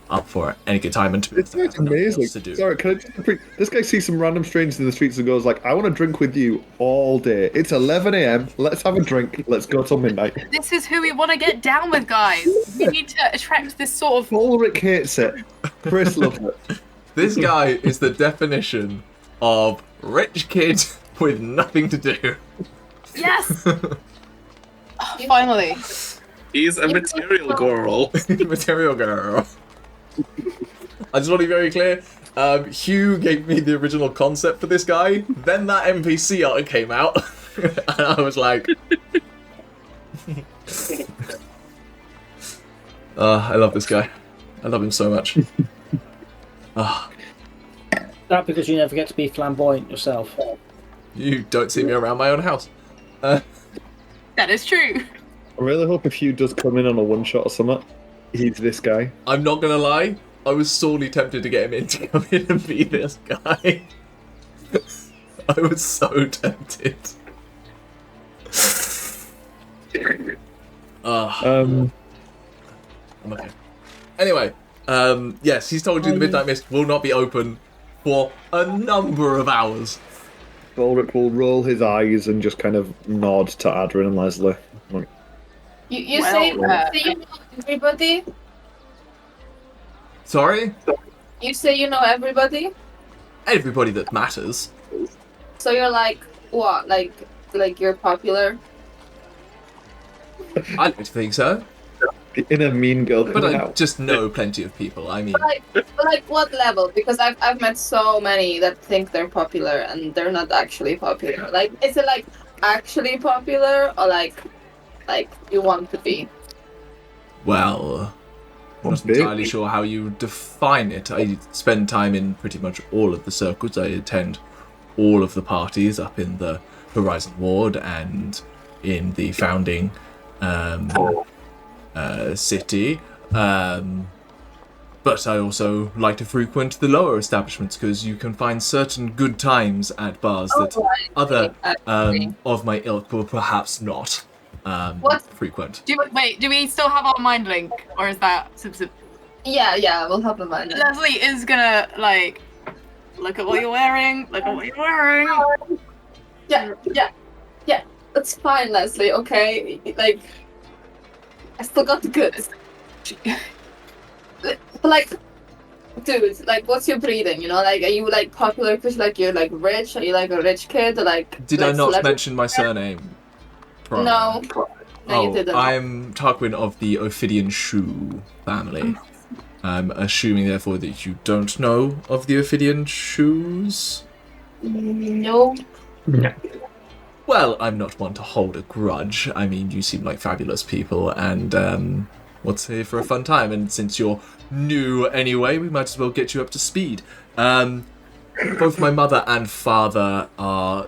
up for any good time, and to be It's amazing. to do. Sorry, can I just this guy sees some random strangers in the streets and goes like, I want to drink with you all day. It's 11 a.m. Let's have a drink. Let's go till midnight. This is who we want to get down with, guys. We need to attract this sort of... Balrick hates it. Chris loves it. This guy is the definition of rich kid with nothing to do. Yes! Finally. He's a material girl. Material girl. I just want to be very clear. Hugh gave me the original concept for this guy. Then that NPC art came out, and I was like, I love this guy. I love him so much. That because you never get to be flamboyant yourself. You don't see me around my own house. That is true. I really hope if Hugh does come in on a one-shot or something, he's this guy. I'm not gonna lie. I was sorely tempted to get him in to come in and be this guy. I was so tempted. I'm okay. Anyway, yes, he's told you the Midnight Mist will not be open for a number of hours. Balrick will roll his eyes and just kind of nod to Aderyn and Lesley. Like, You Well, say you know everybody? Sorry? You say you know everybody? Everybody that matters. So you're like, what? Like you're popular? I don't think so. the inner mean girl But coming I out. just know plenty of people. I mean, But like what level? Because I've met so many that think they're popular and they're not actually popular. Like, is it like actually popular or like you want to be? well, I'm not entirely sure how you define it. I spend time in pretty much all of the circles. I attend all of the parties up in the Horizon Ward and in the founding city. But I also like to frequent the lower establishments because you can find certain good times at bars that other of my ilk will perhaps not frequent. Do we still have our mind link, or is that? Yeah, we'll have a mind. Lesley is gonna like look at what you're wearing. Look at what you're wearing. Yeah. That's fine, Lesley. Okay, like I still got the goods. But like, dude, like, what's your breeding? You know, like, are you like popular because like you're like rich? Are you like a rich kid? Or, like, Did like, I not celebrity? mention my surname? prior? No, you didn't. I'm Tarquin of the Ophidian Shoe family. I'm assuming, therefore, that you don't know of the Ophidian Shoes? No. Yeah. Well, I'm not one to hold a grudge. I mean, you seem like fabulous people, and what's here for a fun time? And since you're new anyway, we might as well get you up to speed. Both my mother and father are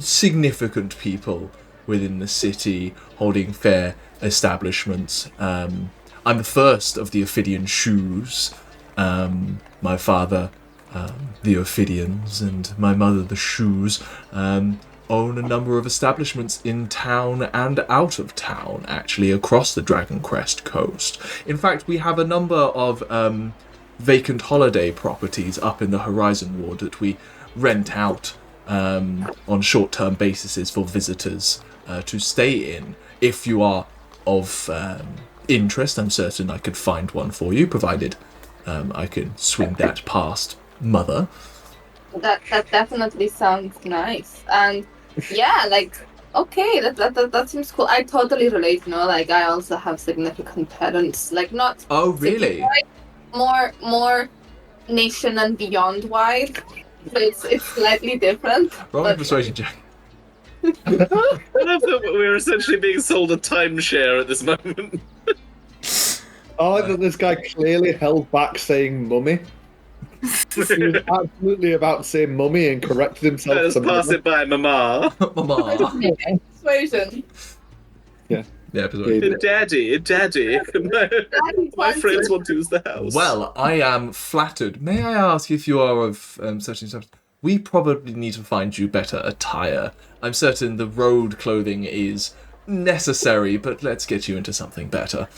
significant people within the city, holding fair establishments. I'm the first of the Ophidian Shoes. My father, the Ophidians, and my mother, the Shoes, own a number of establishments in town and out of town, actually, across the Dragon Crest coast. In fact, we have a number of vacant holiday properties up in the Horizon Ward that we rent out on short-term bases for visitors to stay in. If you are of interest, I'm certain I could find one for you, provided I can swing that past Mother. That definitely sounds nice. And yeah, like, okay, that seems cool. I totally relate, you know, like I also have significant parents, like not Oh, really? more nation and beyond wide. So it's slightly different. Roll me a but- persuasion check. I love that we're essentially being sold a timeshare at this moment. I like that this guy clearly held back saying mummy. He was absolutely about to say mummy and corrected himself. Let's to pass mummy. it by Mama. Mama. Persuasion. Yeah, persuasion. Daddy. My friends want to use the house. Well, I am flattered. May I ask if you are of such and such? We probably need to find you better attire. I'm certain the road clothing is necessary, but let's get you into something better.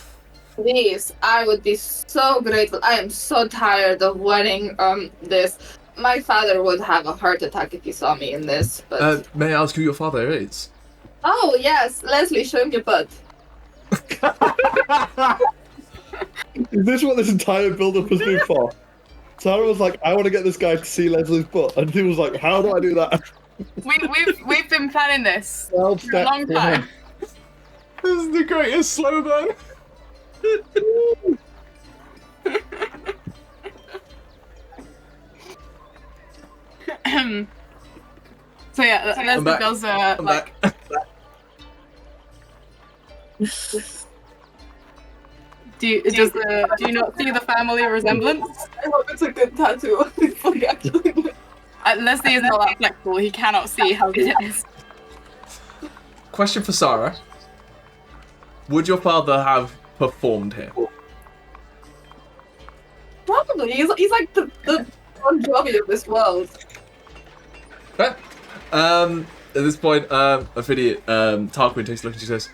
Please, I would be so grateful. I am so tired of wearing this. My father would have a heart attack if he saw me in this. But May I ask who your father is? oh yes, Lesley, show him your butt. Is this what this entire build-up has been for? Sarah was like, I want to get this guy to see Leslie's butt. And he was like, how do I do that? We've been planning this 12 for a long steps time. This is the greatest slow burn. So yeah, Lesley back. does I'm like. back. Do you not see the family resemblance? I hope it's a good tattoo. Lesley is not that flexible. He cannot see how good it is. Question for Sarah. Would your father have performed here? Probably. He's like the Bon Jovi of this world. Okay. At this point, Tarquin takes a look and she says,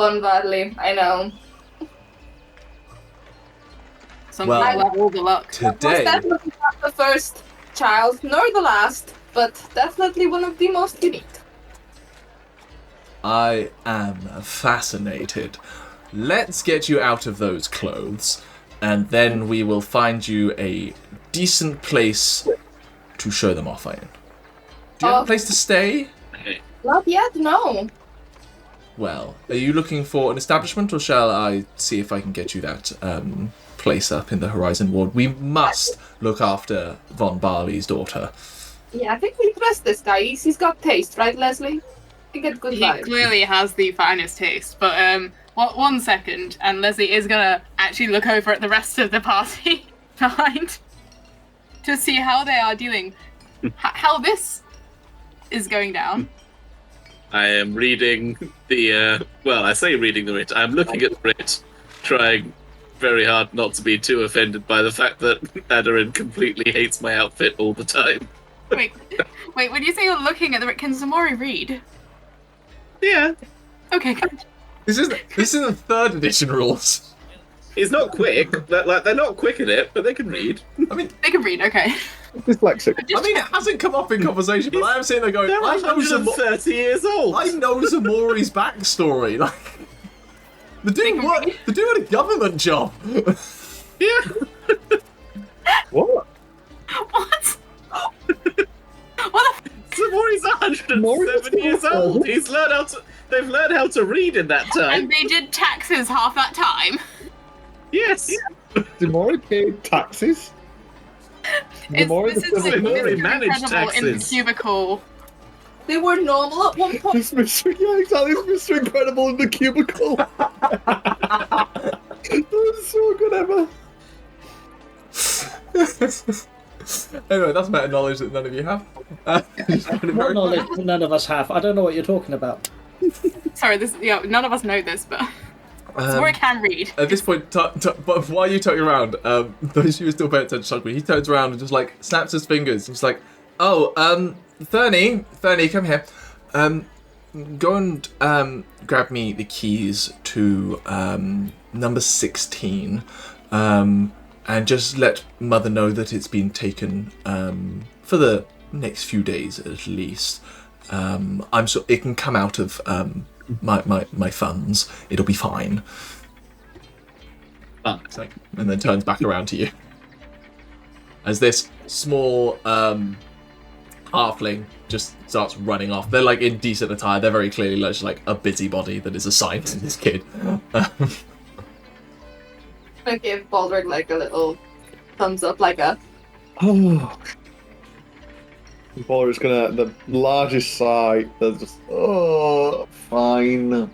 fun badly. I know. Some Well, people have all the luck. Was today, definitely not the first child, nor the last, but definitely one of the most unique. I am fascinated. Let's get you out of those clothes, and then we will find you a decent place to show them off in. Do you have a place to stay? Not yet, no. Well, are you looking for an establishment, or shall I see if I can get you that place up in the Horizon Ward? We must look after Von Barley's daughter. Yeah, I think we trust this guy. He's got taste, right, Lesley? We get good He vibes. clearly has the finest taste, but one second, and Lesley is gonna actually look over at the rest of the party behind to see how they are dealing, how this is going down. I am reading the, I say reading the writ. I'm looking at the writ, trying very hard not to be too offended by the fact that Aderyn completely hates my outfit all the time. Wait, when you say you're looking at the can Ximori read? Yeah. Okay, good. This is the 3rd edition rules. He's not quick. They're not quick at it, but they can read. I mean, They can read, okay. Dyslexic. it hasn't come up in conversation, but I am sitting there going, They're I know 130 years old. I know Ximori's backstory. Like, the dude had a government job. Yeah. What? What? What the Ximori's 107 years old. They've learned how to read in that time. And they did taxes half that time. Yes. Ximori paid taxes? Ximori This is Ximori Mr. managed Incredible in the taxes. cubicle. They were normal at one point. It's Mr. Yeah, exactly. It's Mr. Incredible in the cubicle. That was so good, Emma. Anyway, that's meta knowledge that none of you have. What knowledge that none of us have? I don't know what you're talking about. Sorry, none of us know this, but Ximori can read. At this point, but while you turn around, those of you who still paying attention, he turns around and just like snaps his fingers. He's like, "Oh, Fernie, come here. Go and grab me the keys to number 16, and just let Mother know that it's been taken for the next few days at least. I'm sure it can come out of my funds. It'll be fine." Fuck. And then turns back around to you as this small halfling just starts running off. They're like in decent attire. They're very clearly just like a busybody that is assigned to this kid. I give Balrick like a little thumbs up, like a. Oh. Balrick's gonna the largest sigh. That's just fine.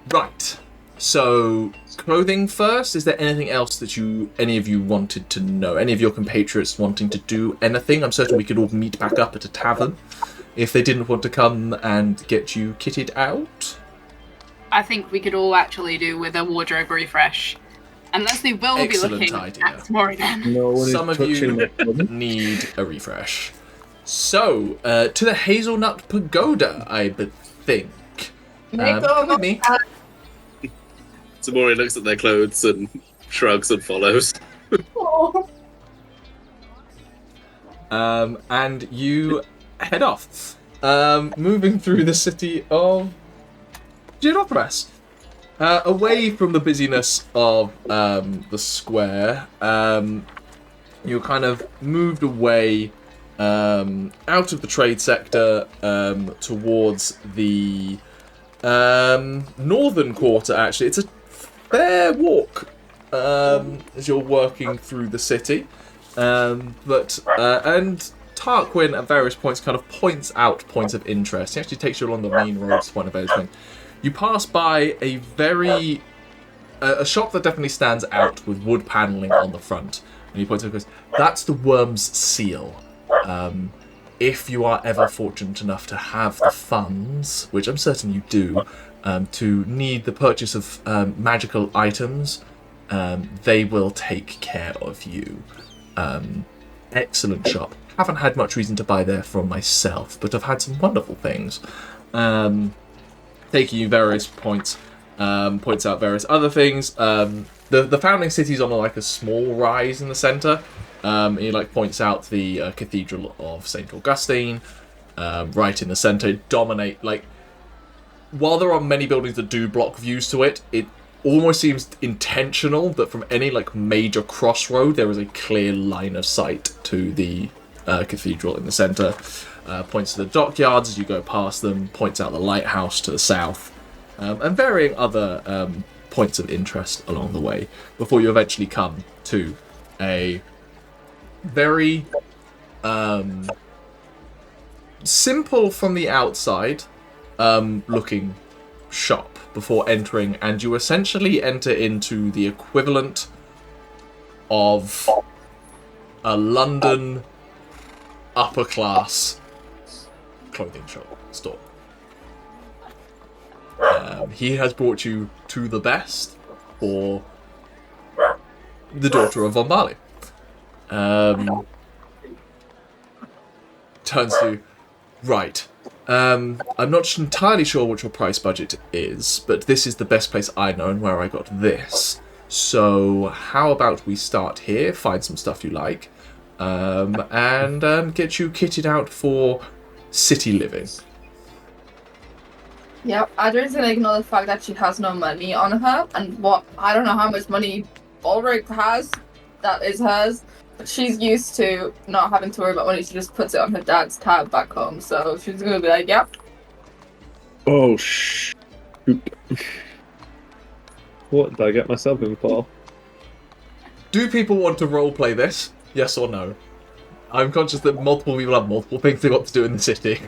Right. So, clothing first. Is there anything else that any of you wanted to know? Any of your compatriots wanting to do anything? I'm certain we could all meet back up at a tavern if they didn't want to come and get you kitted out. I think we could all actually do with a wardrobe refresh. And Lesley will Excellent be looking idea. at Ximori then. No one Some is of touching you my need a refresh. So, to the Hazelnut Pagoda, I think. Come with me. Ximori looks at their clothes and shrugs and follows. And you head off, moving through the city of Xir Dothras. Away from the busyness of the square, you're kind of moved away out of the trade sector towards the northern quarter, actually. It's a fair walk as you're working through the city. And Tarquin at various points kind of points out points of interest. He actually takes you along the main road to one of those things. You pass by a shop that definitely stands out with wood panelling on the front. And he points out and goes, "That's the Worm's Seal. If you are ever fortunate enough to have the funds, which I'm certain you do, to need the purchase of magical items, they will take care of you. Excellent shop. Haven't had much reason to buy there from myself, but I've had some wonderful things. taking you various points, points out various other things. The founding city's on like a small rise in the centre. He like points out the Cathedral of St. Augustine, right in the centre. Dominate, like, while there are many buildings that do block views to it, it almost seems intentional that from any like major crossroad there is a clear line of sight to the cathedral in the centre. Points to the dockyards as you go past them, points out the lighthouse to the south, and varying other points of interest along the way, before you eventually come to a very simple from the outside looking shop before entering, and you essentially enter into the equivalent of a London upper class clothing store. He has brought you to the best for the daughter of Von Barley. Turns to, right. I'm not entirely sure what your price budget is, but this is the best place I know and where I got this. So how about we start here, find some stuff you like, and get you kitted out for city living. Yep, Aderyn's gonna ignore the fact that she has no money on her, and I don't know how much money Balrick has that is hers. But she's used to not having to worry about money. She just puts it on her dad's tab back home. So she's going to be like, yep. Oh, shoot. What did I get myself in for? Do people want to roleplay this? Yes or no? I'm conscious that multiple people have multiple things they got to do in the city.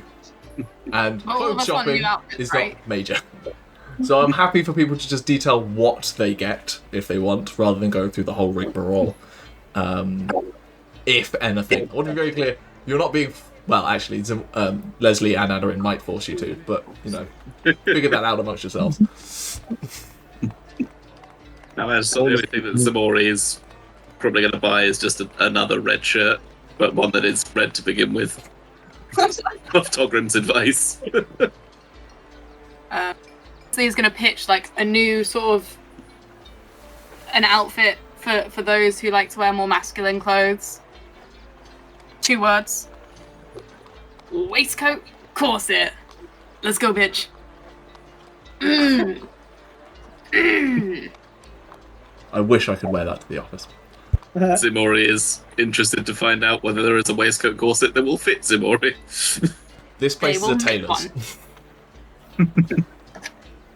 And clothes shopping is not major. So I'm happy for people to just detail what they get, if they want, rather than go through the whole rigmarole. If anything. I want to be very clear, you're not being... Well, actually, Lesley and Aderyn might force you to, but, you know, figure that out amongst yourselves. Now, as the only thing that Ximori is probably going to buy is just another red shirt, but one that is red to begin with. Of Togrim's advice. So he's going to pitch, like, a new sort of... an outfit for those who like to wear more masculine clothes. 2 words. Waistcoat, corset. Let's go, bitch. I wish I could wear that to the office. Ximori is interested to find out whether there is a waistcoat corset that will fit Ximori. This place is a tailor's.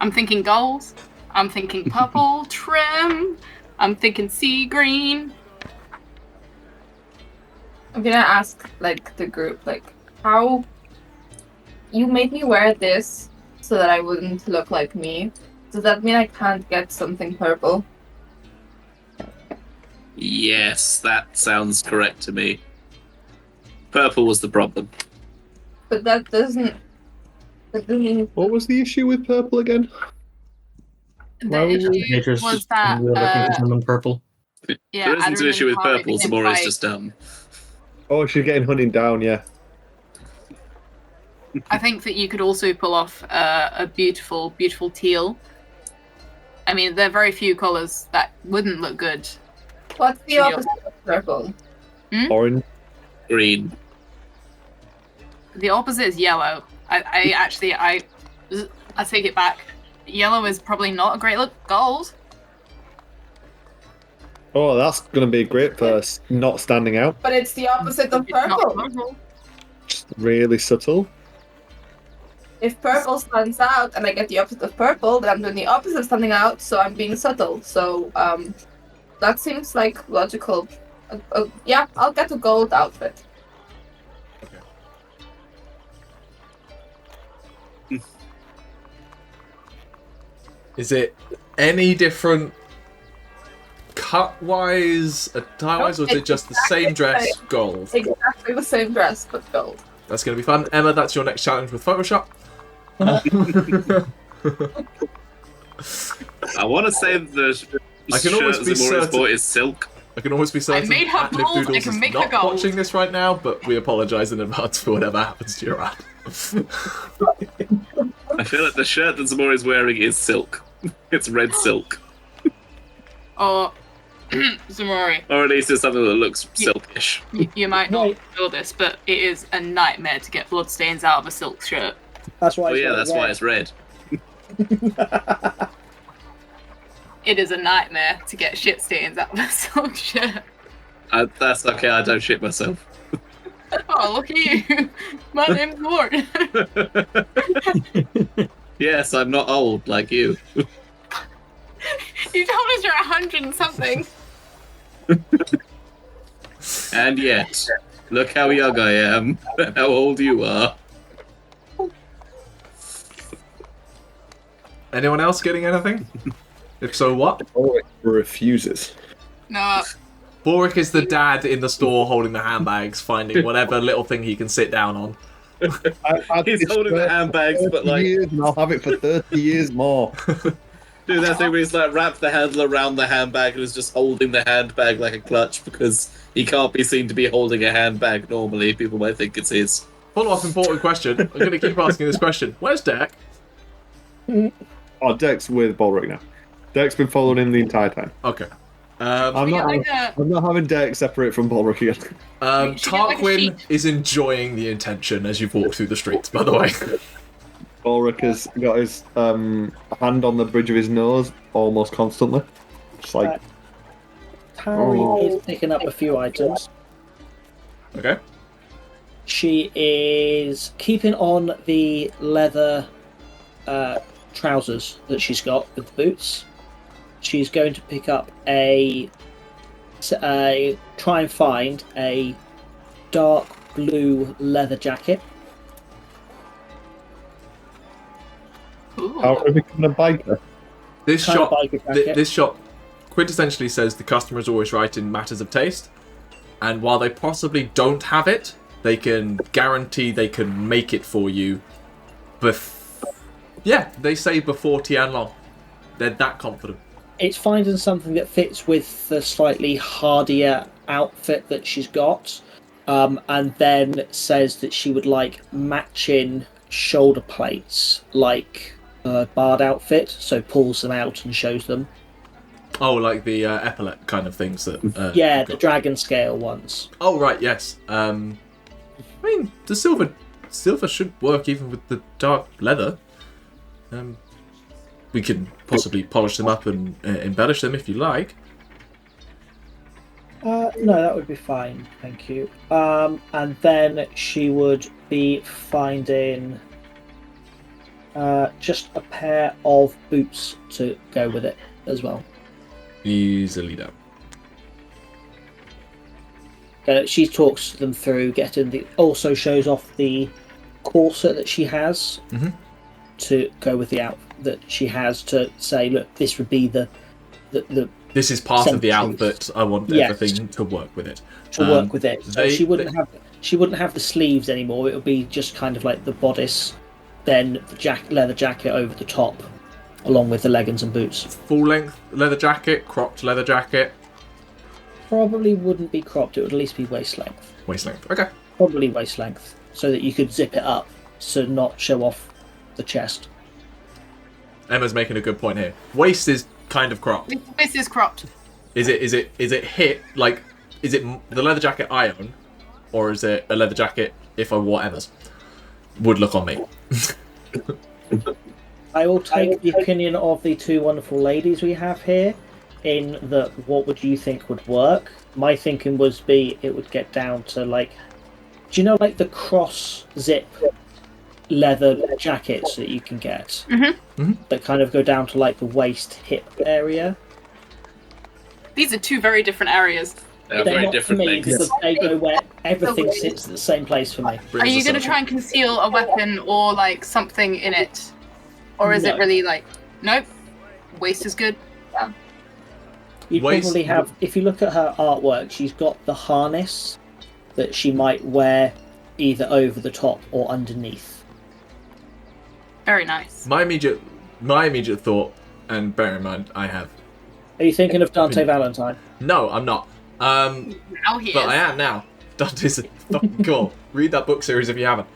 I'm thinking gold. I'm thinking purple trim. I'm thinking sea green. I'm gonna ask, like, the group, like, how... You made me wear this so that I wouldn't look like me. Does that mean I can't get something purple? Yes, that sounds correct to me. Purple was the problem. But that doesn't... What was the issue with purple again? The issue was that... we were looking for someone purple. yeah, There isn't an Aderyn issue with and Tauri purple, became Ximori is quite- just dumb. Oh, she's getting hunted down, yeah. I think that you could also pull off a beautiful, beautiful teal. I mean, there are very few colours that wouldn't look good. What's the opposite of purple? Orange. Green. The opposite is yellow. I take it back. Yellow is probably not a great look. Gold. Oh, that's going to be great for not standing out. But it's the opposite of It's not purple. purple. Just really subtle. If purple stands out and I get the opposite of purple, then I'm doing the opposite of standing out, so I'm being subtle. So, that seems like logical. Yeah, I'll get a gold outfit. Is it any different cut-wise, attire-wise, or is it just the same dress, gold? Exactly the same dress, but gold. That's going to be fun. Emma, that's your next challenge with Photoshop. I want to say the I can almost be Ximori's certain- bought is silk. I can always be certain made her that Liv gold, I Doodles can is make her not gold. watching this right now, but we apologise in advance for whatever happens to your app. I feel like the shirt that Ximori's wearing is silk. It's red silk. Or Ximori, Or at least it's something that looks silkish. you might not know this, but it is a nightmare to get bloodstains out of a silk shirt. That's why. Oh yeah, that's why it's red. It is a nightmare to get shit stains out of a silk shirt. That's okay, I don't shit myself. Oh, look at you. My name's Lord. Yes, I'm not old like you. You told us you're 100 and something. And yet, look how young I am, and how old you are. Anyone else getting anything? If so, what? Balrick refuses. No. Balrick is the dad in the store holding the handbags, finding whatever little thing he can sit down on. He's holding the handbags, but like... Years, and I'll have it for 30 years more. Do that thing where he's like wrapped the handle around the handbag and is just holding the handbag like a clutch because he can't be seen to be holding a handbag normally. People might think it's his. Follow-up important question. I'm going to keep asking this question. Where's Deck? Oh, Deck's with Balrick now. Deck's been following him the entire time. Okay. I'm not having Deck separate from Balrick again. Tarquin is enjoying the attention as you walk through the streets, by the way. Balrick has got his hand on the bridge of his nose almost constantly. Just like... Tauri is picking up a few items. Okay. She is keeping on the leather trousers that she's got with the boots. She's going to pick up try and find a dark blue leather jacket. How are we becoming a biker? This Kind of shop, biker jacket. this shop quintessentially says the customer is always right in matters of taste, and while they possibly don't have it, they can guarantee they can make it for you. Yeah, they say before Tianlong. They're that confident. It's finding something that fits with the slightly hardier outfit that she's got, and then says that she would like matching shoulder plates, like a bard outfit, so pulls them out and shows them. Oh, like the epaulet kind of things that... yeah, the dragon scale ones. Oh, right, yes. I mean, the silver should work even with the dark leather. We can possibly polish them up and embellish them if you like. No, that would be fine, thank you. And then she would be finding just a pair of boots to go with it as well. Easily done. She talks them through, also shows off the corset that she has to go with the outfit that she has, to say, look, this would be the this is part of the centuries. outfit. I want everything to work with it. So she wouldn't have the sleeves anymore. It would be just kind of like the bodice, then the leather jacket over the top, along with the leggings and boots. Full length leather jacket, cropped leather jacket. Probably wouldn't be cropped. It would at least be waist length. Waist length. Okay. Probably waist length, so that you could zip it up to not show off the chest. Emma's making a good point here. Waist is kind of cropped. This is cropped. Is it hit, like, is it the leather jacket I own, or is it a leather jacket if I wore Emma's? Would look on me. I will take the opinion of the two wonderful ladies we have here, in that what would you think would work? My thinking was it would get down to, like, do you know, like the cross zip leather jackets that you can get that kind of go down to like the waist hip area? These are two very different areas. They're They're very not different for me things. because they go where everything sits at the same place for me. Are you going to try and conceal a weapon or like something in it? Or is it really like, nope, waist is good? Yeah. You'd probably have, if you look at her artwork, she's got the harness that she might wear either over the top or underneath. Very nice. My immediate thought, and bear in mind, I have... Are you thinking of Dante Valentine? No, I'm not. Now he but is. I am now. Dante's fucking cool. Read that book series if you haven't.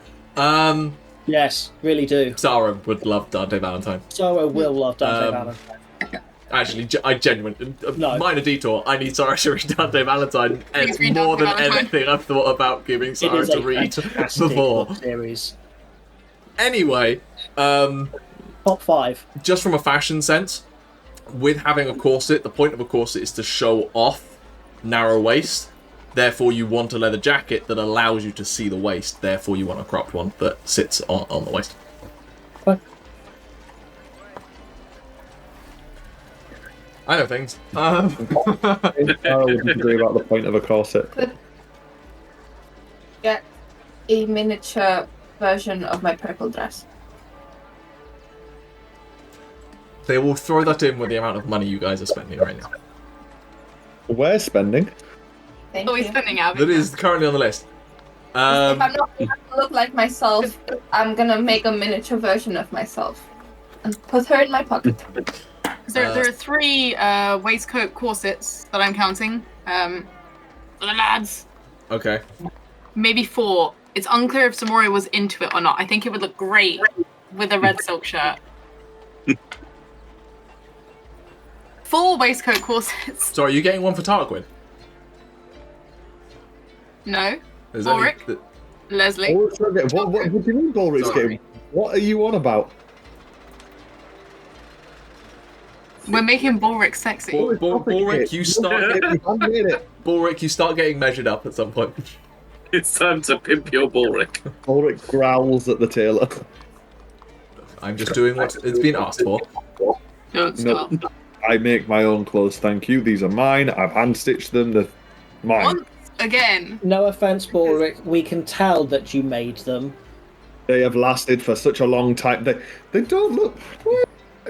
Yes, really do. Sarah would love Dante Valentine. Sarah will love Dante Valentine. Actually, I genuinely, No. minor detour, I need Sarah to read Dante Valentine. It's read more Dante than Valentine. anything I've thought about giving It Sarah is to a read fantastic before. book series. Anyway, Top 5. just from a fashion sense, with having a corset, the point of a corset is to show off narrow waist. Therefore, you want a leather jacket that allows you to see the waist. Therefore, you want a cropped one that sits on the waist. What? I know things. I wouldn't agree about the point of a corset. Get a miniature version of my purple dress. They will throw that in with the amount of money you guys are spending right now. We're spending. Thank Always you. spending out. That is currently on the list. If I'm not going to look like myself, I'm gonna make a miniature version of myself and put her in my pocket. There are 3 waistcoat corsets that I'm counting. Lads, Okay. maybe 4. It's unclear if Ximori was into it or not. I think it would look great with a red silk shirt. 4 waistcoat corsets. So are you getting one for Tarquin? No. There's Balrick? only- Lesley. What do you mean Balrick's Sorry. game? What are you on about? We're making Balrick sexy. Balrick, you start. Balrick, you start getting measured up at some point. It's time to pimp your Balrick. Balrick growls at the tailor. I'm just doing what it's been asked for. Don't No. stop. I make my own clothes, thank you. These are mine. I've hand stitched them. They're mine. Once again. No offense, Balrick, we can tell that you made them. They have lasted for such a long time. They don't look.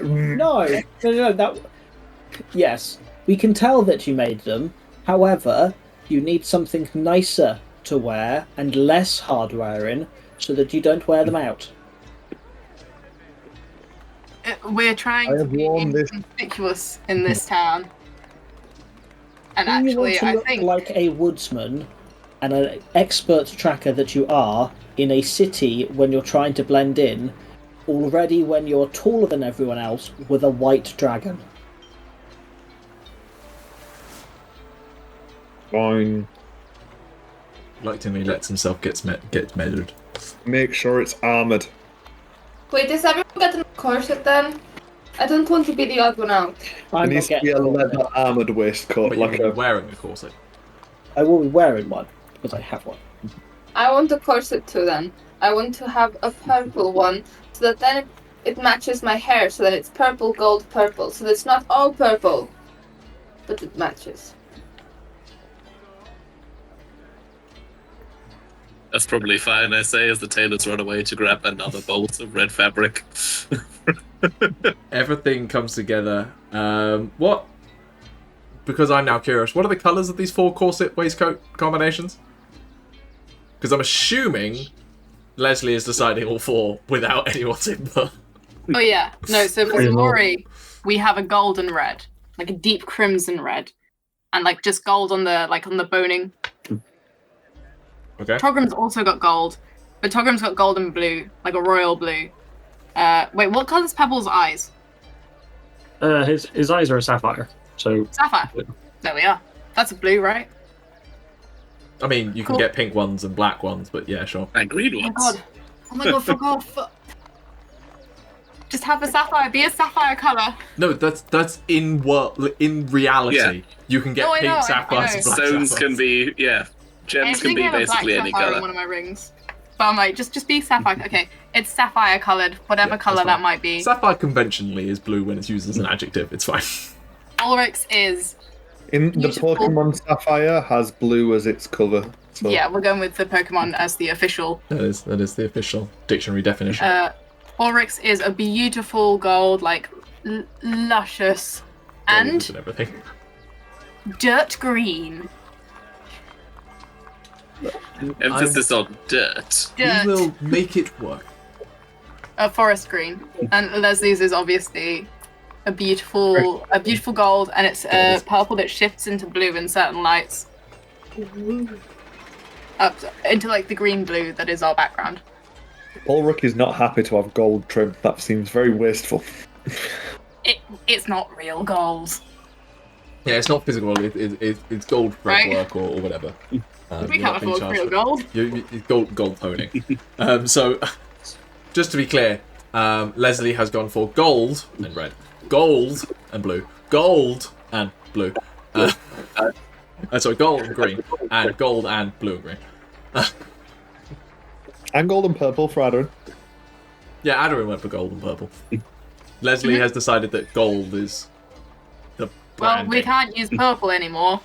No, that... Yes, we can tell that you made them. However, you need something nicer to wear and less hard wearing so that you don't wear them out. We're trying I to have be worn this- inconspicuous in this town. And Do you want actually, to I look think like a woodsman and an expert tracker that you are in a city when you're trying to blend in, already when you're taller than everyone else with a white dragon? Fine. Reluctantly lets himself get measured. Make sure it's armored. Wait, is everyone getting a corset then? I don't want to be the odd one out. I'm It not needs to be getting a a leather corset. armored waistcoat, But you're like gonna a. be wearing a corset. I will be wearing one because I have one. I want a corset too then. I want to have a purple one so that then it matches my hair so that it's purple, gold, purple. So that it's not all purple, but it matches. That's probably fine, I say, as the tailors run away to grab another bolt of red fabric. Everything comes together. What? Because I'm now curious. What are the colours of these 4 corset waistcoat combinations? Because I'm assuming Lesley is deciding all 4 without anyone's input. Oh yeah. No, so for Ximori, we have a golden red. Like a deep crimson red. And like just gold on the boning. Okay. Togrim's also got gold. But Togrim's got gold and blue, like a royal blue. Wait, what colour's Pebble's eyes? His eyes are a sapphire, so Sapphire. There we are. That's a blue, right? I mean, you can Cool. get pink ones and black ones, but yeah, sure. And green Oh my ones. god. Oh my god, fuck off. Just have a sapphire. Be a sapphire colour. No, that's in reality. Yeah. You can get No, I pink know, I sapphires know. and black Stones sapphires. can be, yeah. Gems can I be have a basically black any sapphire in colour. one of my rings. But I'm like, just be sapphire. Okay, it's sapphire coloured, whatever Yeah, colour that's that fine. might be. Sapphire conventionally is blue when it's used as an adjective. It's fine. Ulrich's is. In the Beautiful. Pokemon Sapphire has blue as its cover. So Yeah, we're going with the Pokemon as the official. That is the official dictionary definition. Ulrich's is a beautiful gold, like luscious, and everything. dirt green. Emphasis on dirt. Dirt. We will make it work. Forest green. And Leslie's is obviously a beautiful gold, and it's purple that shifts into blue in certain lights. Up into like the green blue that is our background. Balrick is not happy to have gold trim. That seems very wasteful. It's not real gold. Yeah, it's not physical. It's gold fretwork or whatever. We can't afford real gold. It's gold toning. So, just to be clear, Lesley has gone for gold and red, gold and blue, gold and blue. Sorry, gold and green, and gold and blue and green. And gold and purple for Aderyn. Yeah, Aderyn went for gold and purple. Lesley has decided that gold is the branding. Well, we can't use purple anymore,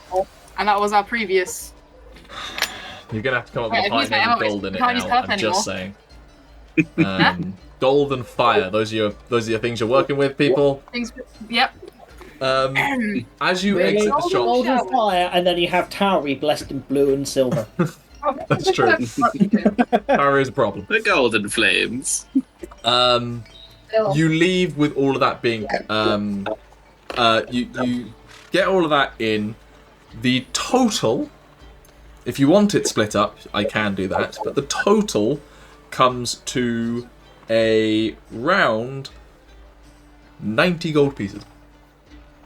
and that was our previous. You're gonna have to come up with a fine name with gold in it can't use now. purple I'm just saying. Gold and fire. Those are your things you're working with, people. Yep. As you exit the shop, Gold and fire, and then you have Tauri blessed in blue and silver. That's true. Power is a problem. The golden flames. You leave with all of that being. You get all of that in. The total, if you want it split up, I can do that. But the total comes to a round 90 gold pieces.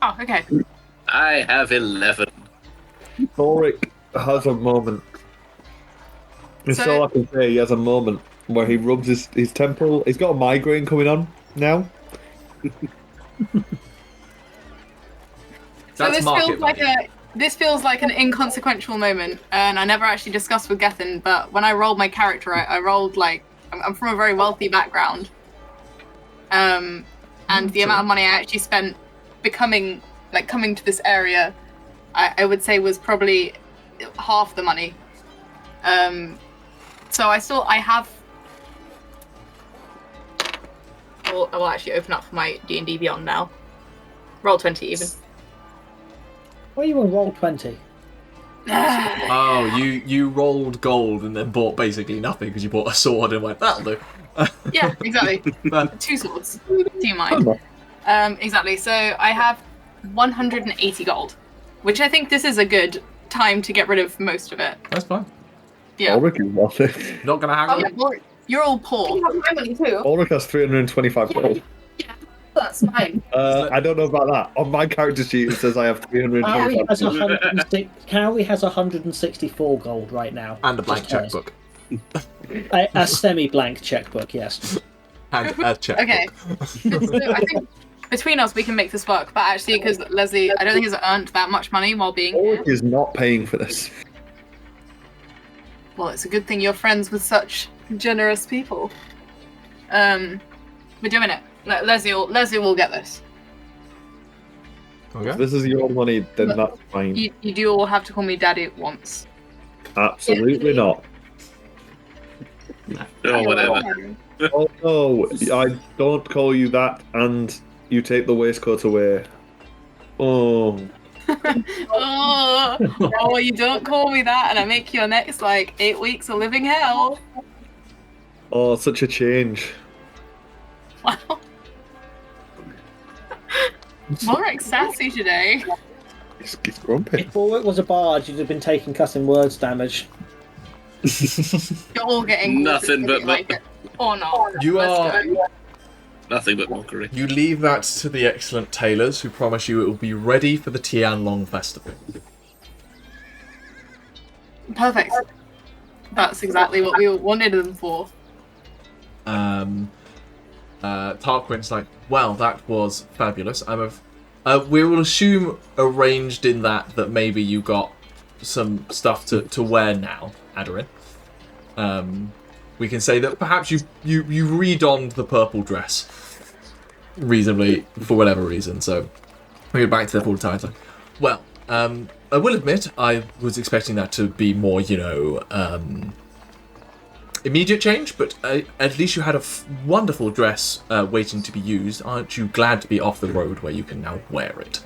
Oh, okay. I have 11. Balrick has a moment. It's all I can say. He has a moment where he rubs his temple. He's got a migraine coming on now. So this feels like an inconsequential moment, and I never actually discussed with Gethin. But when I rolled my character, I rolled like I'm from a very wealthy background, and the amount of money I actually spent coming to this area, I would say was probably half the money. So I have. I will actually open up my D&D Beyond now. Roll 20 even. Why you on roll 20? Oh, you rolled gold and then bought basically nothing because you bought a sword and went, that'll do. Yeah, exactly. 2 swords. Do you mind? Exactly. So I have 180 gold, which I think this is a good time to get rid of most of it. That's fine. Yeah. Balrick is wealthy. Not gonna hang on. Well, you're all poor. You have my money too. Balrick has 325 gold. Yeah, that's mine. I don't know about that. On my character sheet, it says I have 325 gold. Tauri has 164 gold right now. And a blank checkbook. A semi-blank checkbook, yes. And a checkbook. Okay. So I think between us we can make this work, but actually, because Lesley, I don't think has earned that much money while being here. Balrick is not paying for this. Well, it's a good thing you're friends with such generous people. We're doing it. Lesley will get this. Okay. If this is your money, then that's fine. You do all have to call me daddy once. Absolutely not. Oh, whatever. Oh no, I don't call you that, and you take the waistcoat away. Oh. Oh, you don't call me that, and I make your next 8 weeks of living hell. Oh, such a change. Wow. More sassy today. He's grumpy. If Balrick was a bard, you'd have been taking cussing words damage. You're all getting Nothing but it. Or not. You Let's are. go. Nothing but mockery. You leave that to the excellent tailors who promise you it will be ready for the Tian Long Festival. Perfect. That's exactly what we wanted them for. Tarquin's like, well, that was fabulous. We will assume arranged in that maybe you got some stuff to wear now, Aderyn. We can say that perhaps you redonned the purple dress reasonably for whatever reason. So we go back to the full time. Like, well, I will admit I was expecting that to be more, immediate change, but at least you had a wonderful dress waiting to be used. Aren't you glad to be off the road where you can now wear it?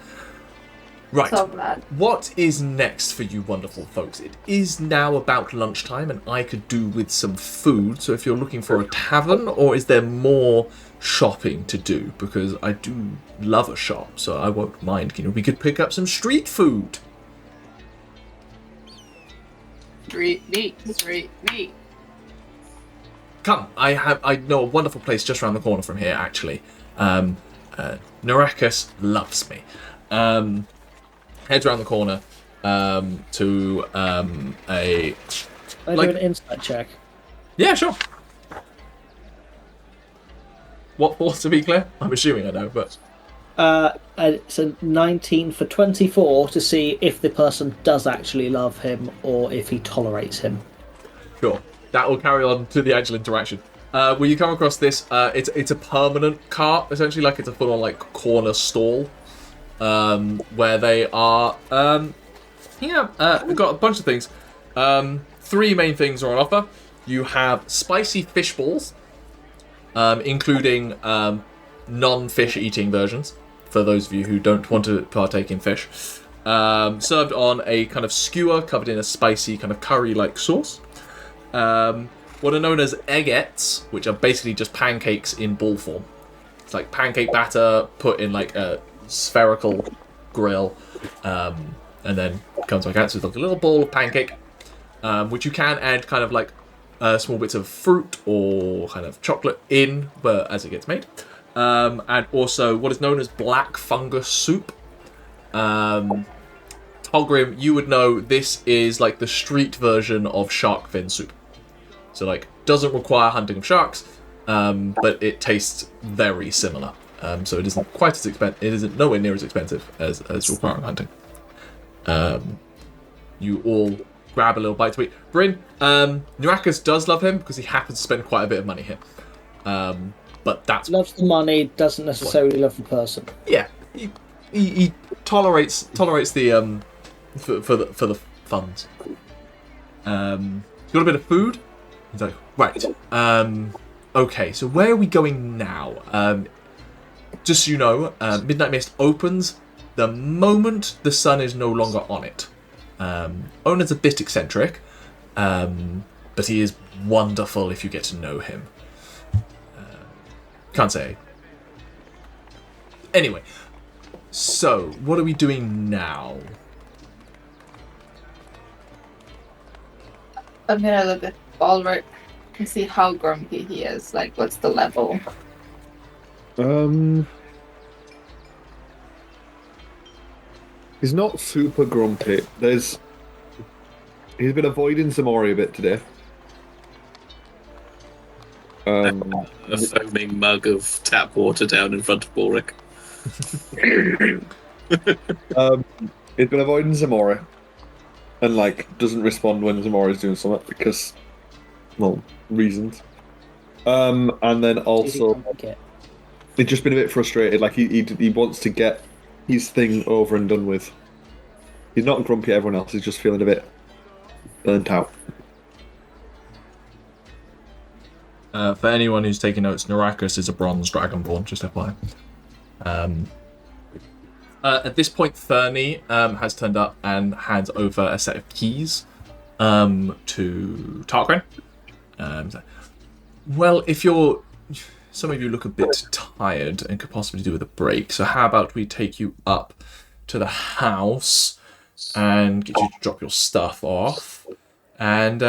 Right. So glad. What is next for you wonderful folks? It is now about lunchtime and I could do with some food. So if you're looking for a tavern, or is there more shopping to do? Because I do love a shop, so I won't mind. We could pick up some street food. Street meat. Come, I know a wonderful place just around the corner from here, actually. Narakas loves me. Heads around the corner to a... I do an insight check. Yeah, sure. What force, to be clear? I'm assuming I know, but... It's a 19 for 24 to see if the person does actually love him or if he tolerates him. Sure. That will carry on to the actual interaction. When you come across this, it's a permanent cart, essentially, like it's a full-on like corner stall, where they are. We've got a bunch of things. 3 main things are on offer. You have spicy fish balls, including non-fish eating versions for those of you who don't want to partake in fish. Served on a kind of skewer covered in a spicy kind of curry-like sauce. What are known as eggets, which are basically just pancakes in ball form. It's like pancake batter put in like a spherical grill, and then comes back out. So it's like a little ball of pancake, which you can add kind of like small bits of fruit or kind of chocolate in, but as it gets made. And also what is known as black fungus soup. Togrim, you would know this is like the street version of shark fin soup. So, like, doesn't require hunting of sharks, but it tastes very similar. So it isn't quite as expensive. It isn't nowhere near as expensive as requiring hunting. You all grab a little bite to eat. Bryn, Narakas does love him because he happens to spend quite a bit of money here. But that's loves the money, doesn't necessarily love the person. Yeah, he tolerates the for the funds. Got a bit of food. He's like, right. Okay, so where are we going now? Just so you know, Midnight Mist opens the moment the sun is no longer on it. Onar's a bit eccentric, but he is wonderful if you get to know him. Can't say. Anyway, so what are we doing now? I'm gonna look at Balrick and see how grumpy he is. Like, what's the level? He's not super grumpy. He's been avoiding Ximori a bit today. A foaming mug of tap water down in front of Balrick. He's been avoiding Ximori, and like doesn't respond when Ximori's doing something because, well, reasons. And then also, he's just been a bit frustrated. Like he wants to get his thing over and done with. He's not grumpy at everyone else. He's just feeling a bit burnt out. For anyone who's taking notes, Narakas is a bronze dragonborn, just FYI. At this point, Thurney has turned up and hands over a set of keys to Tarquin. Well, some of you look a bit tired and could possibly do with a break, so how about we take you up to the house and get you to drop your stuff off, and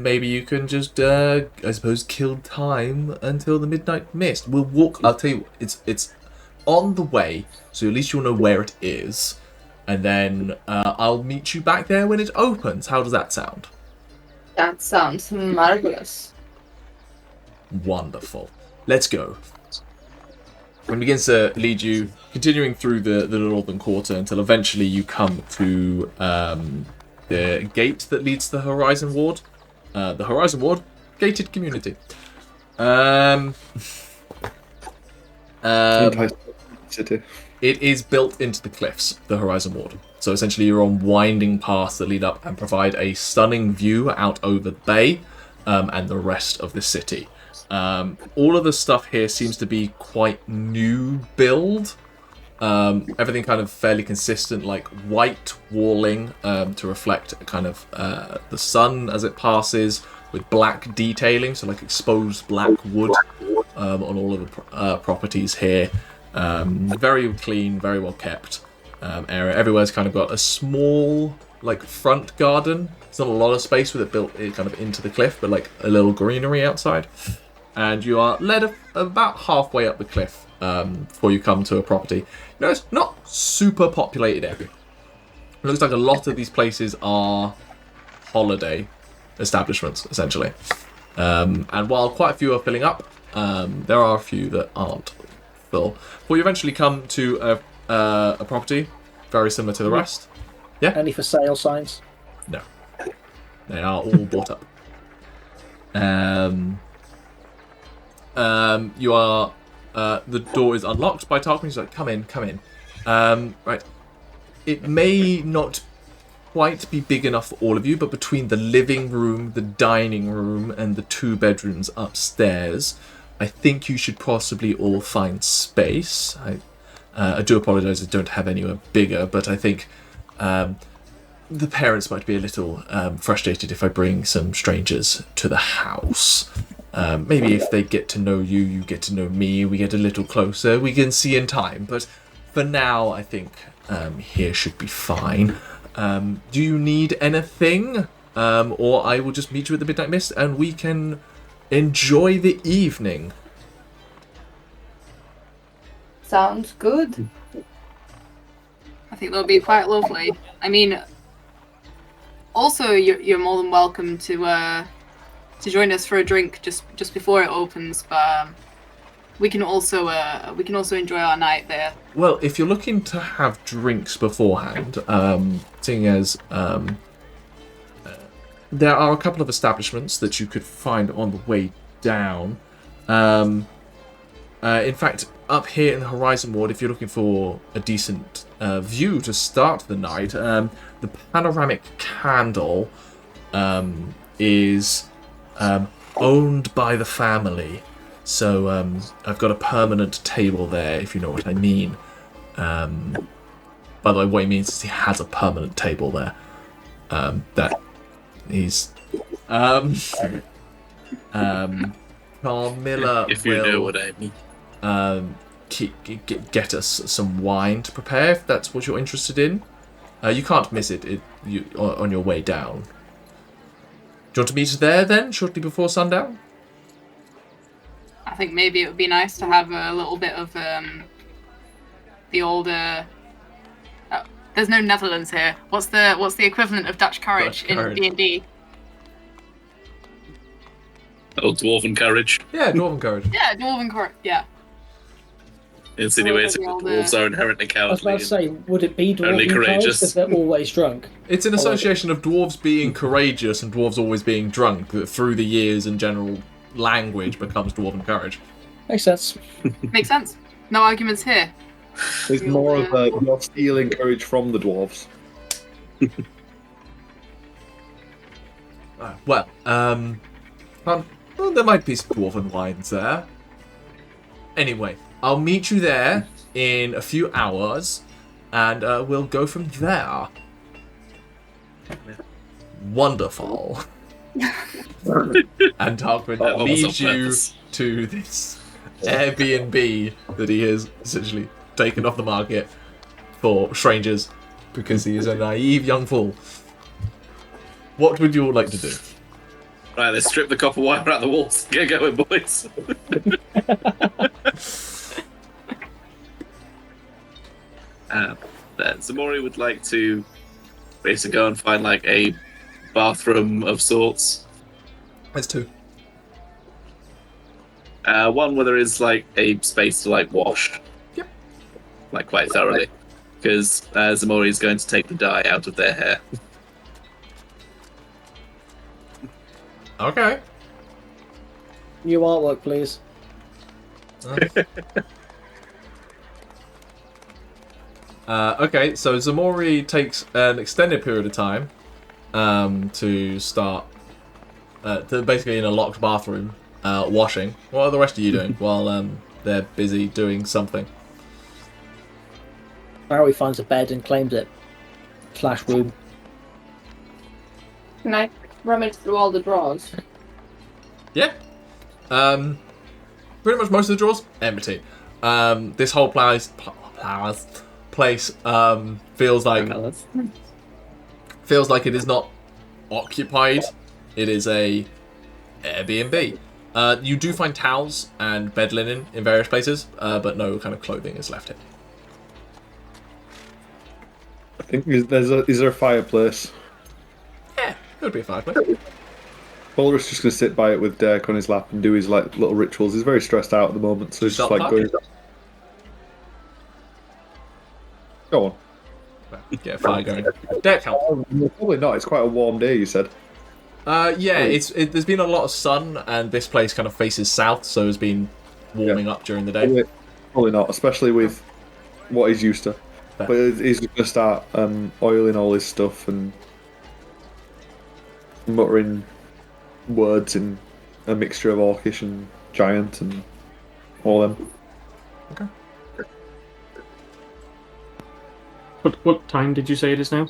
maybe you can just, I suppose, kill time until the Midnight Mist. We'll walk. I'll tell you, it's on the way, so at least you'll know where it is, and then I'll meet you back there when it opens. How does that sound? That sounds marvelous. Wonderful. Let's go. And begins to lead you, continuing through the northern quarter until eventually you come to the gate that leads to the Horizon Ward. The Horizon Ward, gated community. City. It is built into the cliffs, the Horizon Ward. So essentially you're on winding paths that lead up and provide a stunning view out over the bay and the rest of the city. All of the stuff here seems to be quite new build. Everything kind of fairly consistent, like white walling to reflect kind of the sun as it passes, with black detailing, so like exposed black wood on all of the properties here. Very clean, very well kept area. Everywhere's kind of got a small like front garden There's not a lot of space with it built kind of into the cliff, but like a little greenery outside. And you are led about halfway up the cliff before you come to a property. You know, it's not super populated area. It looks like a lot of these places are holiday establishments, essentially. And while quite a few are filling up, there are a few that aren't full. Before you eventually come to a property very similar to the rest. Yeah? Any for sale signs? No. They are all bought up. You are... the door is unlocked by Togrim. He's like, come in. Right. It may not quite be big enough for all of you, but between the living room, the dining room, and the 2 bedrooms upstairs, I think you should possibly all find space. I do apologise, I don't have anywhere bigger, but I think the parents might be a little frustrated if I bring some strangers to the house. Maybe if they get to know you, you get to know me, we get a little closer, we can see in time. But for now, I think here should be fine. Do you need anything? Or I will just meet you at the Midnight Mist and we can enjoy the evening. Sounds good. I think that'll be quite lovely. I mean, also you're more than welcome to join us for a drink just before it opens. But we can also enjoy our night there. Well, if you're looking to have drinks beforehand, seeing as there are a couple of establishments that you could find on the way down. In fact, up here in the Horizon Ward, if you're looking for a decent view to start the night, the Panoramic Candle is owned by the family. So I've got a permanent table there, if you know what I mean. By the way, what he means is he has a permanent table there. That he's... Carmilla if you know what I mean. Get us some wine to prepare, if that's what you're interested in. You can't miss it on your way down. Do you want to meet us there then, shortly before sundown? I think maybe it would be nice to have a little bit of the older. There's no Netherlands here. What's the equivalent of Dutch courage in D&D? Oh, dwarven courage. Yeah, dwarven courage. Yeah, dwarven courage. Yeah. Insinuating that dwarves are inherently I was cowardly. about to say, would it be Only dwarven courage courageous. because they're always drunk? It's an association of dwarves being courageous and dwarves always being drunk that through the years and general language becomes dwarven courage. Makes sense. Makes sense. No arguments here. It's more of a you're stealing courage from the dwarves. Well, there might be some dwarven wines there. Anyway, I'll meet you there in a few hours, and we'll go from there. Wonderful. And Togrim leads you to this Airbnb that he has essentially taken off the market for strangers because he is a naive young fool. What would you all like to do? Right, let's strip the copper wire out the walls. Get going, boys. Ximori would like to basically go and find like a bathroom of sorts. There's 2. One where there is like a space to like wash. Yep. Like quite thoroughly. Because Ximori is going to take the dye out of their hair. Okay. New artwork, please. Okay, so Ximori takes an extended period of time to start to basically in a locked bathroom washing. What are the rest of you doing while they're busy doing something? Barry finds a bed and claims it. / room. Can I rummage through all the drawers? Yeah. Pretty much most of the drawers empty. This whole place feels like it is not occupied. It is a Airbnb. You do find towels and bed linen in various places, but no kind of clothing is left here. I think is there a fireplace? Yeah, it would be a fireplace. Balrick's just going to sit by it with Dirk on his lap and do his like little rituals. He's very stressed out at the moment, so he's just like going. Go on. Get a fire going. Dirk, help. Probably not. It's quite a warm day. You said. Yeah, there's been a lot of sun, and this place kind of faces south, so it's been warming up during the day. Probably not, especially with what he's used to. Fair. But he's going to start oiling all his stuff and muttering words in a mixture of Orcish and Giant and all them. Okay. What time did you say it is now?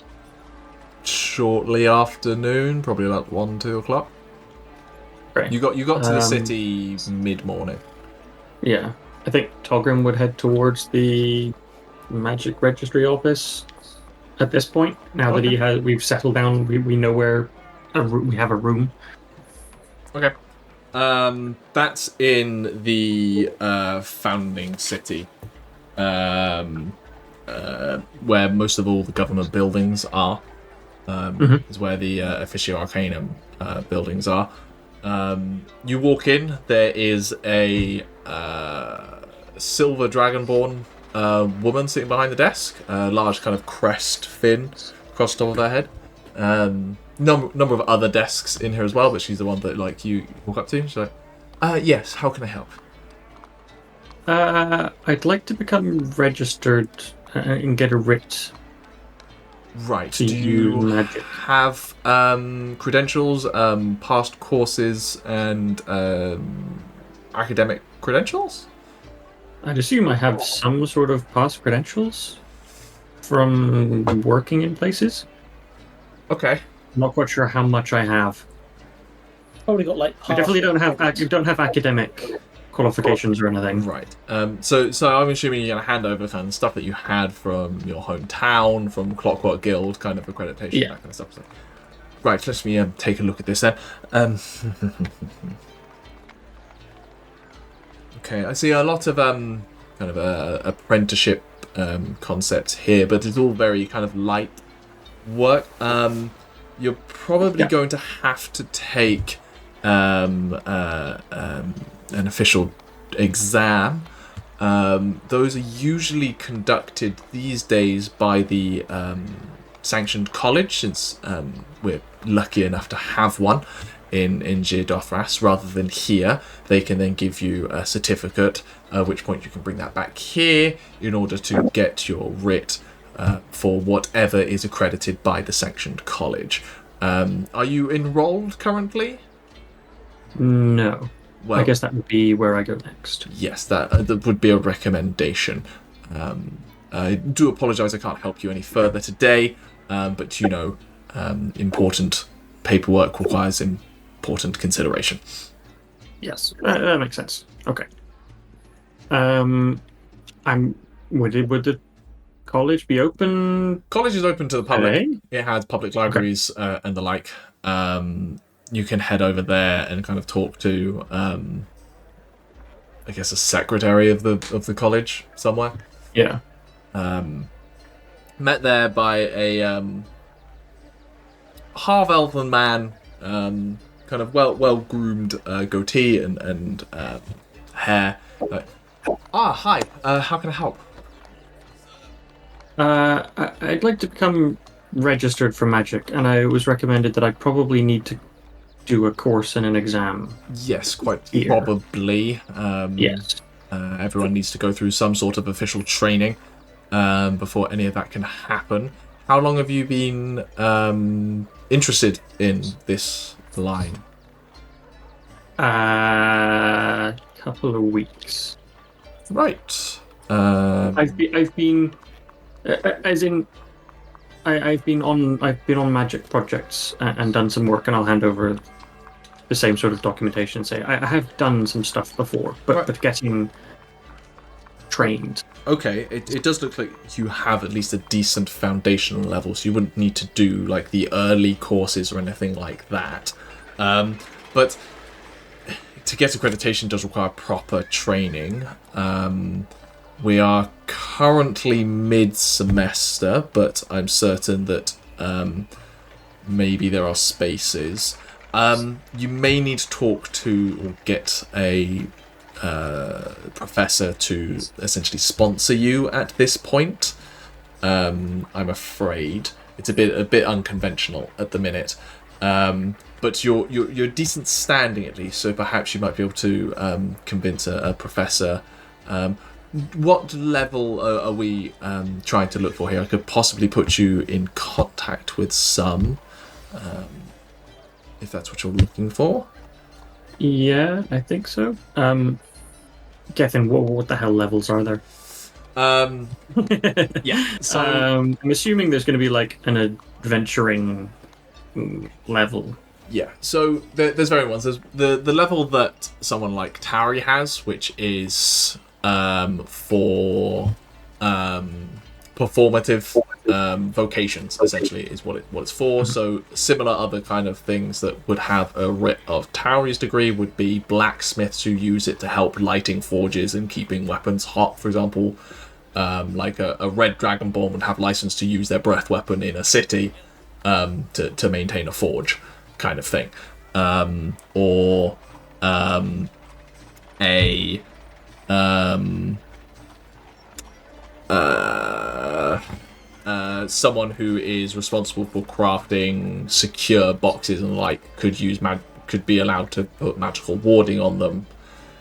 Shortly afternoon, probably about 1-2 o'clock. Right. You got to the city mid-morning. Yeah, I think Togrim would head towards the magic registry office at this point. Now that we've settled down, we know where we have a room. Okay. That's in the founding city, where most of all the government buildings are. Is where the Officio Arcanum buildings are. You walk in, there is a silver dragonborn woman sitting behind the desk, a large kind of crest fin across the top of her head. Number of other desks in here as well, but she's the one that like you walk up to. She's like, yes, how can I help? I'd like to become registered and get a writ. Right. Do you have credentials, past courses, and academic credentials? I'd assume I have some sort of past credentials from working in places. Okay. I'm not quite sure how much I have. Probably got like. I definitely don't have academic qualifications or anything. Right. So I'm assuming you're going to hand over kind of stuff that you had from your hometown, from Clockwork Guild, kind of accreditation, that kind of stuff. So, right. Let me take a look at this then. Okay, I see a lot of kind of apprenticeship concepts here, but it's all very kind of light work. You're probably going to have to take an official exam. Those are usually conducted these days by the sanctioned college, since we're lucky enough to have one in Xir Dothras rather than here. They can then give you a certificate, at which point you can bring that back here in order to get your writ for whatever is accredited by the sanctioned college. Are you enrolled currently? No. Well, I guess that would be where I go next. Yes, that would be a recommendation. I do apologise I can't help you any further today, but important paperwork requires important consideration. Yes, that makes sense. Okay. Would the college be open? College is open to the public. Today? It has public libraries and the like. You can head over there and kind of talk to, I guess, a secretary of the college somewhere. Yeah. Met there by a half-elven man, kind of well groomed goatee and hair. Hi. How can I help? I'd like to become registered for magic, and I was recommended that I probably need to do a course and an exam. Yes, quite here. Probably. Yes. Everyone needs to go through some sort of official training before any of that can happen. How long have you been interested in this line? Couple of weeks. Right. I've been on magic projects and done some work, and I'll hand over the same sort of documentation and say I have done some stuff before, but getting trained. Okay, it does look like you have at least a decent foundational level, so you wouldn't need to do like the early courses or anything like that. But to get accreditation does require proper training. We are currently mid-semester, but I'm certain that maybe there are spaces. You may need to talk to or get a professor to essentially sponsor you at this point. I'm afraid it's a bit unconventional at the minute, but you're decent standing at least, so perhaps you might be able to convince a professor. What level are we trying to look for here? I could possibly put you in contact with some, if that's what you're looking for. Yeah, I think so. Gethin, what the hell levels are there? Yeah. So I'm assuming there's going to be like an adventuring level. yeah. So there's various ones. There's the level that someone like Tauri has, which is for performative vocations, essentially, is what it's for. So similar other kind of things that would have a writ of Tauri's degree would be blacksmiths who use it to help lighting forges and keeping weapons hot, for example. Like a red dragonborn would have license to use their breath weapon in a city to maintain a forge, kind of thing. Or someone who is responsible for crafting secure boxes and could be allowed to put magical warding on them.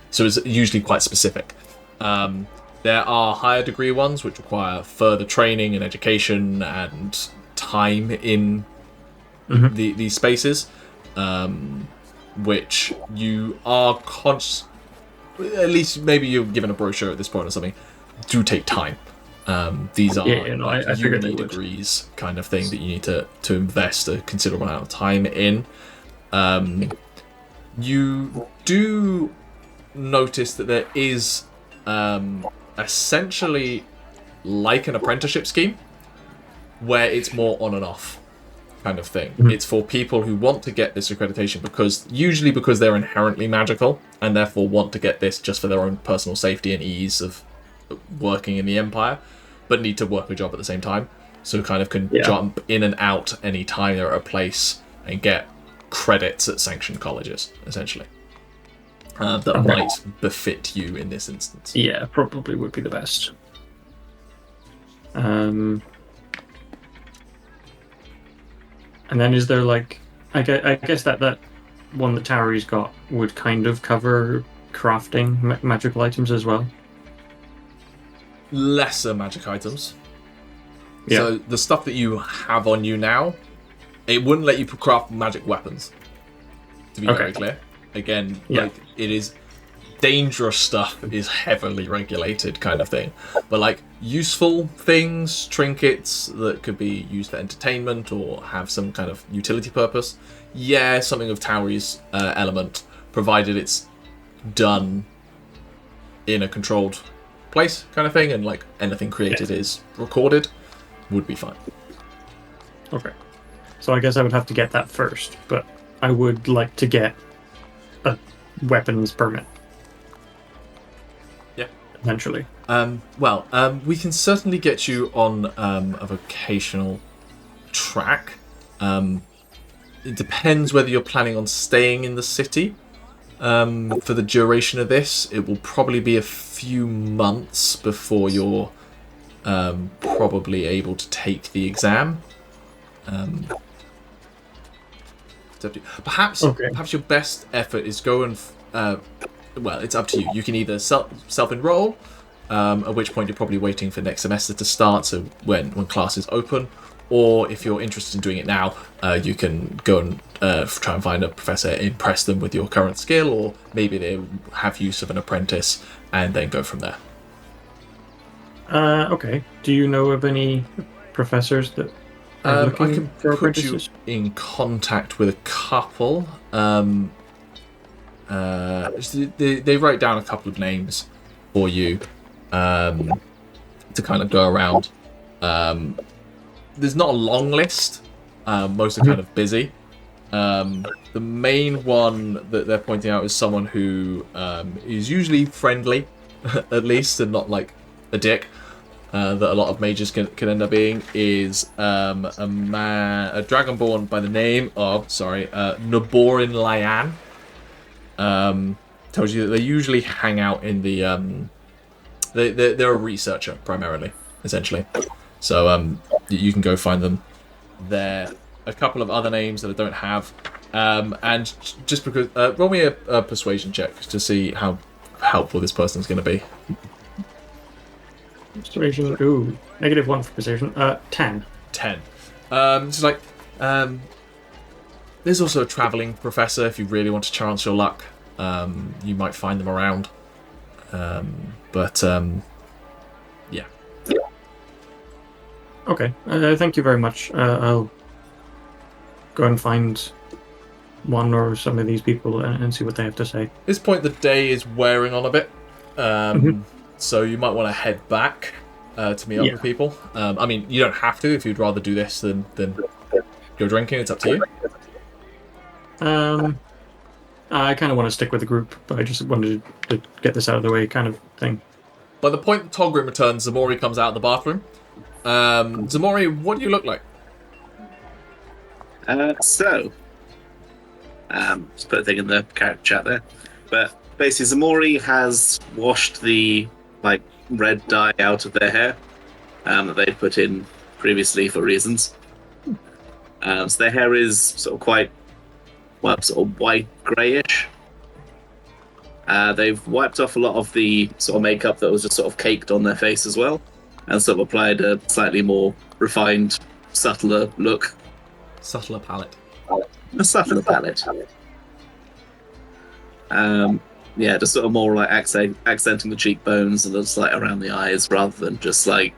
So it's usually quite specific. There are higher degree ones which require further training and education and time in these spaces, which you are at least maybe you're given a brochure at this point or something, do take time. These are I figured uni degrees kind of thing that you need to invest a considerable amount of time in. You do notice that there is essentially like an apprenticeship scheme where it's more on and off kind of thing. It's for people who want to get this accreditation because they're inherently magical and therefore want to get this just for their own personal safety and ease of working in the Empire, but need to work a job at the same time, so kind of can jump in and out any time they're at a place and get credits at sanctioned colleges, essentially. That might befit you in this instance. Yeah, probably would be the best. And then is there like, I guess that one that Tauri's got would kind of cover crafting magical items as well? Lesser magic items. Yeah. So the stuff that you have on you now, it wouldn't let you craft magic weapons, to be very clear. Again, like, it is dangerous stuff is heavily regulated kind of thing. But like useful things, trinkets that could be used for entertainment or have some kind of utility purpose, something of Tauri's element, provided it's done in a controlled place kind of thing, and like anything created is recorded, would be fine. Okay. So I guess I would have to get that first, but I would like to get a weapons permit. Yeah. Eventually. We can certainly get you on a vocational track. It depends whether you're planning on staying in the city. For the duration of this, it will probably be a few months before you're probably able to take the exam. Perhaps your best effort is go and it's up to you. You can either self-enroll, at which point you're probably waiting for next semester to start, so when classes open, or if you're interested in doing it now, you can go and try and find a professor, impress them with your current skill, or maybe they have use of an apprentice, and then go from there. Okay. Do you know of any professors that are looking I can for put you apprentices? in contact with a couple. They write down a couple of names for you. to kind of go around. There's not a long list. Most are kind of busy. The main one that they're pointing out is someone who is usually friendly, at least, and not like a dick. That a lot of mages can end up being is a dragonborn by the name of Naborin Lyan. Tells you that they usually hang out in the they're a researcher primarily, essentially. So you can go find them there. A couple of other names that I don't have, and just because roll me a persuasion check to see how helpful this person's going to be. Persuasion, ooh, -1 for persuasion. 10. 10. It's like, there's also a travelling professor if you really want to chance your luck. You might find them around. Yeah. Okay, thank you very much. I'll go and find one or some of these people and see what they have to say. At this point, the day is wearing on a bit. So you might want to head back to meet up with people. I mean, you don't have to if you'd rather do this than go drinking. It's up to you. I kind of want to stick with the group, but I just wanted to get this out of the way kind of thing. By the point that Togrim returns, Ximori comes out of the bathroom. Ximori, what do you look like? Just put a thing in the character chat there. But basically, Ximori has washed the red dye out of their hair that they'd put in previously for reasons. So their hair is sort of quite, sort of white greyish. They've wiped off a lot of the sort of makeup that was just sort of caked on their face as well, and sort of applied a slightly more refined, subtler look. Subtler palette. A subtler palette. Just sort of more like accenting the cheekbones and just like around the eyes rather than just like.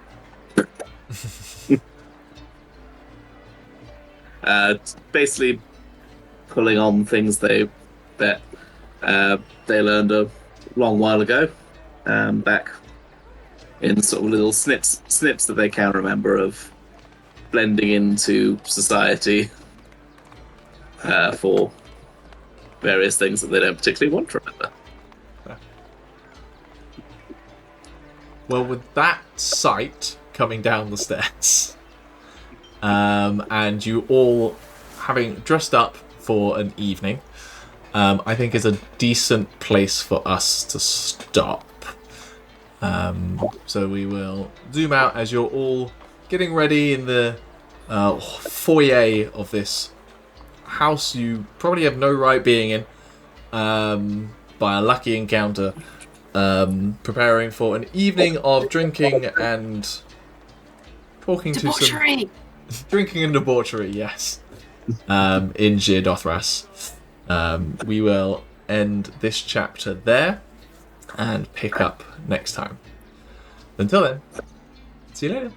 Basically, pulling on things they learned a long while ago, back in sort of little snips that they can remember of blending into society for various things that they don't particularly want to remember. Well, with that sight coming down the stairs, and you all having dressed up for an evening, I think is a decent place for us to stop. So we will zoom out as you're all getting ready in the foyer of this house you probably have no right being in, by a lucky encounter, preparing for an evening of drinking and talking Debauchery. to some drinking and debauchery, yes, in Xir Dothras. We will end this chapter there and pick up next time. Until then, see you later.